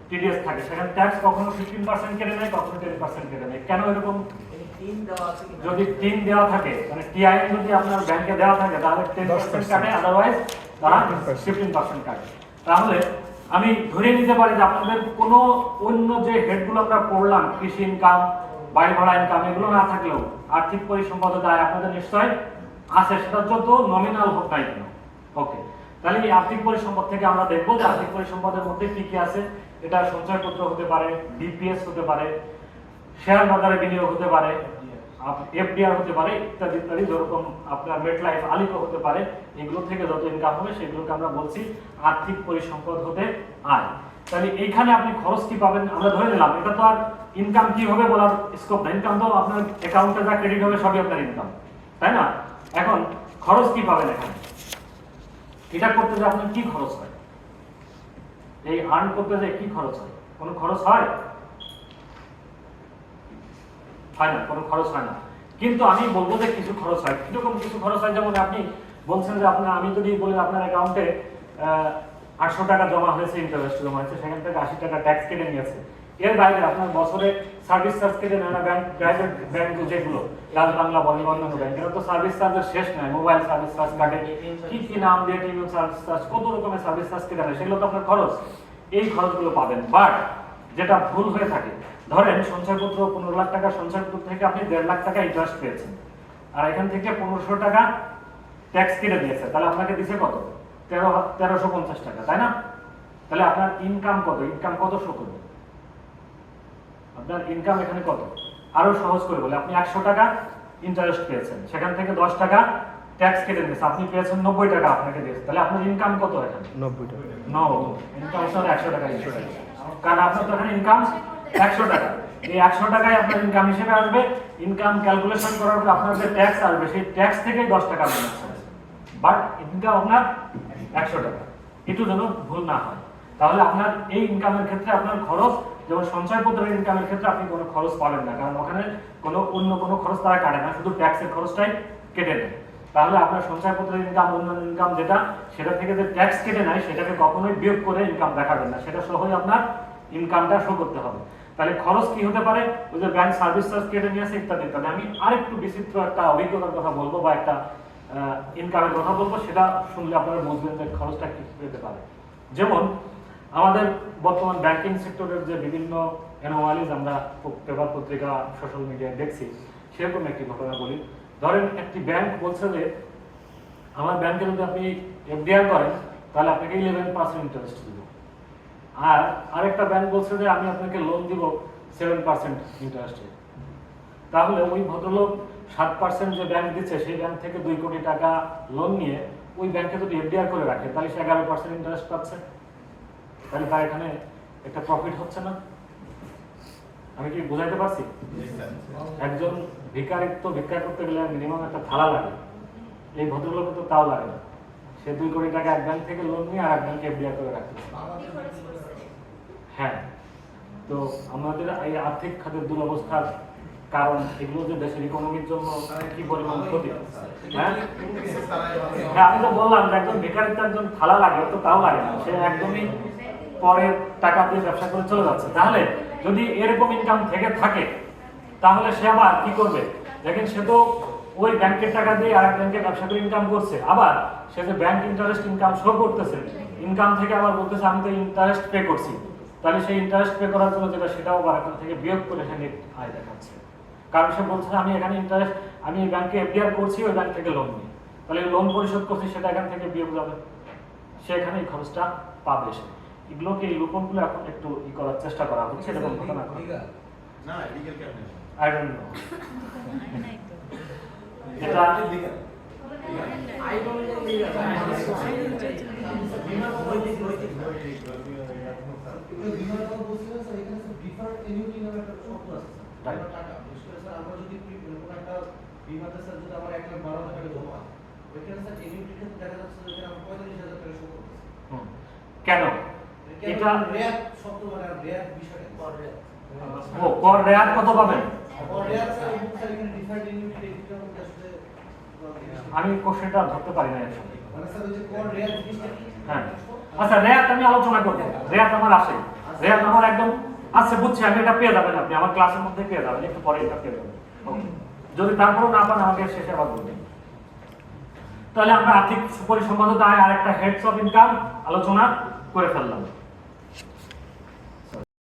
টিডিএস থাকে। সেখানে ট্যাক্স কখনো 15% কেটে নেয়, কখনো 10% কেটে নেয়। কেন এরকম? যদি 3 দেওয়া থাকে, মানে টিআইএন যদি আপনার ব্যাংকে দেওয়া থাকে, তাহলে 10% কাটে, আদারওয়াইজ তারা 15% কাটে। তাহলে আমি ধরে নিতে পারি যে আপনাদের কোনো অন্য যে হেডগুলো আমরা পড়লাম, কৃষি ইনকাম, বাড়ি ভাড়া ইনকাম, এগুলো না থাকলেও আর্থিক পরিসম্পদ দায় আপনাদের নিশ্চয় আছে, সেটা যত নমিনাল হোক নাই কেন। ওকে, তাহলে এই আর্থিক পরিসম্পদ থেকে আমরা দেখবো যে আর্থিক পরিসম্পদের মধ্যে কি কি আছে। এটা সঞ্চয়পত্র হতে পারে, ডিপিএস হতে পারে, শেয়ার বাজারে বিনিয়োগ হতে পারে, এফডিআর হতে পারে, ইত্যাদি ইত্যাদি। যেরকম আপনার মেটলাইফ, আলিকো হতে পারে। এগুলো থেকে যত ইনকাম হবে সেগুলোকে আমরা বলছি আর্থিক পরিসম্পদ হতে আয়। তাহলে এইখানে আপনি খরচ কি পাবেন আমরা ধরে নিলাম। এটা তো আর ইনকাম কি হবে বলার স্কোপ না, ইনকাম তো আপনার অ্যাকাউন্টে যা ক্রেডিট হবে সবই আপনার ইনকাম, তাই না? এখন খরচ কি পাবেন এখানে? এটা করতে যে আপনার কি খরচ হয়, এই আর্ন করতে যে কি খরচ হয়? কোনো খরচ হয়? হয় না, কোনো খরচ হয় না। কিন্তু আমি বলবো যে কিছু খরচ হয়। কিরকম কিছু খরচ হয়? যেমন আপনি বলছেন যে আমি যদি বলি আপনার অ্যাকাউন্টে 800 টাকা জমা হয়েছে, ইন্টারেস্ট জমা হয়েছে, সেখান থেকে 80 টাকা ট্যাক্স কেটে নিয়েছে। এর বাইরে আপনার বছরে সার্ভিস চার্জ কেটে নেয় না ব্যাংক, প্রাইভেট ব্যাংক যেগুলো, লাল বাংলা, বন্ধন ব্যাংক, এরা তো সার্ভিস চার্জের শেষ নাই। মোবাইল সার্ভিস চার্জ কাটে, কি নাম দিয়ে টিভিও সার্ভিস চার্জ, কত রকমের সার্ভিস চার্জ কেটে নেয়, সেগুলো তো আপনার খরচ। এই খরচগুলো পাবেন। বাট যেটা ভুল হয়ে থাকে, ধরেন সঞ্চয়পত্র 15 লাখ টাকা, সঞ্চয়পত্র থেকে আপনি 1.5 লাখ টাকা ইন্টারেস্ট পেয়েছেন, আর এখান থেকে 1500 টাকা ট্যাক্স কেটে দিয়েছে, তাহলে আপনাকে দিছে কত? 1350 টাকা, তাই না? তাহলে আপনার ইনকাম কত? ইনকাম কত শো করবে? আপনার ইনকাম এখানে কত? আরো সহজ করে বলে, আপনি 100 টাকা ইন্টারেস্ট পেয়েছেন, সেখান থেকে 10 টাকা ট্যাক্স কেটে দিয়েছে, আপনি পেয়েছেন 90 টাকা, আপনাকে দিয়েছে, তাহলে আপনার ইনকাম কত এখানে? 90 টাকা। ইনকাম হচ্ছে 100 টাকা, কারণ আপনার তো এখানে ইনকাম 100 টাকা। এই 100 টাকায় আপনার ইনকাম হিসেবে আসবে। ইনকাম ক্যালকুলেশন করার পর আপনার যে ট্যাক্স আসবে, সেই ট্যাক্স থেকে 10 টাকা মাইনাস হবে, বাট ইনকাম আপনার 100 টাকা। একটু যেন ভুল না হয়। তাহলে আপনার এই ইনকামের ক্ষেত্রে আপনার খরচ, যেমন সঞ্চয়পত্রের ইনকামের ক্ষেত্রে আপনি কোনো খরচ পাবেন না, কারণ ওখানে অন্য কোনো খরচ তারা কাটে না, শুধু ট্যাক্সের খরচটাই কেটে নেয়। তাহলে আপনার সঞ্চয়পত্রের ইনকাম, অন্যান্য ইনকাম যেটা, সেটা থেকে যে ট্যাক্স কেটে নেয় সেটাকে কখনোই বিয়োগ করে ইনকাম দেখাবেন না, সেটা সহই আপনার ইনকামটা শো করতে হবে। তাহলে খরচ কি হতে পারে? ওই যে ব্যাংক সার্ভিস চার্জ কেটে নিয়েছে, ইত্যাদি ইত্যাদি। আমি আরেকটু বিচিত্র একটা অভিজ্ঞতার কথা বলবো বা একটা ইনকামের কথা বলবো, সেটা শুনলে আপনারা বুঝবেন যে খরচটা কি পেতে পারে। যেমন আমাদের বর্তমান ব্যাংকিং সেক্টরের যে বিভিন্ন অ্যানোমালিজ আমরা পেপার পত্রিকা সোশ্যাল মিডিয়ায় দেখছি, সেরকম একটি ঘটনা বলি। ধরেন একটি ব্যাংক বলছে যে আমার ব্যাংকে যদি আপনি এফডিআর করেন তাহলে আপনাকে 11% ইন্টারেস্ট দিব, আর আরেকটা ব্যাংক বলছে যে আমি আপনাকে লোন দিব 7% ইন্টারেস্টে। তাহলে ওই ভদ্রলোক 7% যে ব্যাংক দিচ্ছে সেই ব্যাংক থেকে 2 কোটি টাকা লোন নিয়ে ওই ব্যাংকে যদি এফডিআর করে রাখে তাহলে সে 11% ইন্টারেস্ট পাচ্ছে। তাহলে তার এখানে একটা প্রফিট হচ্ছে না? আমি কি বুঝাইতে পারছি? একজন ভিক্ষারিত্ব ভিক্ষা করতে গেলে মিনিমাম একটা থালা লাগে, এই ভদ্রলোকে তো তাও লাগে না। সে 2 কোটি টাকা এক ব্যাংক থেকে লোন নিয়ে আর এক ব্যাংকে এফডিআর করে রাখতেছে। হ্যাঁ, তো আমাদের এই আর্থিক খাতের দুরবস্থার কারণ এগুলো যে দেশের ইকোনমির জন্য কি পরিমাণ ক্ষতি। হ্যাঁ, আমি তো বললাম যে একজন বেকারিত্ব একজন থালা লাগে, তো তাও লাগে না, সে একদমই পরের টাকা দিয়ে ব্যবসা করে চলে যাচ্ছে। তাহলে যদি এরকম ইনকাম থেকে থাকে তাহলে সে আবার কি করবে? দেখেন, সে তো ওই ব্যাংকের টাকা দিয়ে আর এক ব্যাংকে ব্যবসা করে ইনকাম করছে, আবার সে যে ব্যাংক ইন্টারেস্ট ইনকাম শো করতেছে, ইনকাম থেকে আবার বলতেছে আমি তো ইন্টারেস্ট পে করছি, তাহলে সেই ইন্টারেস্ট পে করার জন্য যেটা সেটাও আবার এখান থেকে বিয়োগ করে সে নেট আয় দেখাচ্ছে। কারণ সে বলছে আমি এখানে ইন্টারেস্ট আমি এই ব্যাংকে এফডিআর করছি, ওই ব্যাংক থেকে লোন নিই, তাহলে লোন পরিশোধ করছি সেটা এখান থেকে বিয়োগ যাবে, সে এখানে এই খরচটা পাবে। সে এগুলোকে এই লুপনগুলো এখন একটু করার চেষ্টা করা হচ্ছে, এরকম ঘটনা না লিগ্যাল কেন আই ডোন্ট নো। এটা বিমার কথা বলছিলেন স্যার, এখানে ডিফার্ড এনিউইটি নামে একটা শব্দ আছে স্যার। আমরা টাকা বিশেষ করে স্যার আমরা যদি কোনো একটা বিমাতে স্যার যদি আমার 1,12,000 টাকা জমা হয়, ওইখানে স্যার এনিউইটির ক্ষেত্রে দেখা যাচ্ছে যে এখানে আমার 45,000 টাকা শো করতেছে। কেন এটা রেয়াত শব্দ মানে রেয়াত বিষয়টা কর রেয়াত। ও কর রেয়াত কত পাবেন? কর রেয়াত স্যার এখানে ডিফার্ড এনিউইটি এটার মধ্যে আসলে আমি কোশ্চেনটা ধরতে পারি না আসলে। মানে স্যার ওই যে কর রেয়াত জিনিসটা কি? হ্যাঁ, আচ্ছা রেয়াত আমি আলোচনা করব। রেয়াত আমার আসে, রেয়াত আমার একদম আচ্ছা বুঝছি, আমি এটা পেয়ে যাবেন, আপনি আমার ক্লাসের মধ্যে পেয়ে যাবেন, একটু পরে এটা পেয়ে যাবেন। ওকে, যদি তারপরেও না পান আমাকে শেষে আবার বলবেন। তাহলে আমরা আর্থিক পরিসম্পাদিত আয় আর একটা হেডস অফ ইনকাম আলোচনা করে ফেললাম।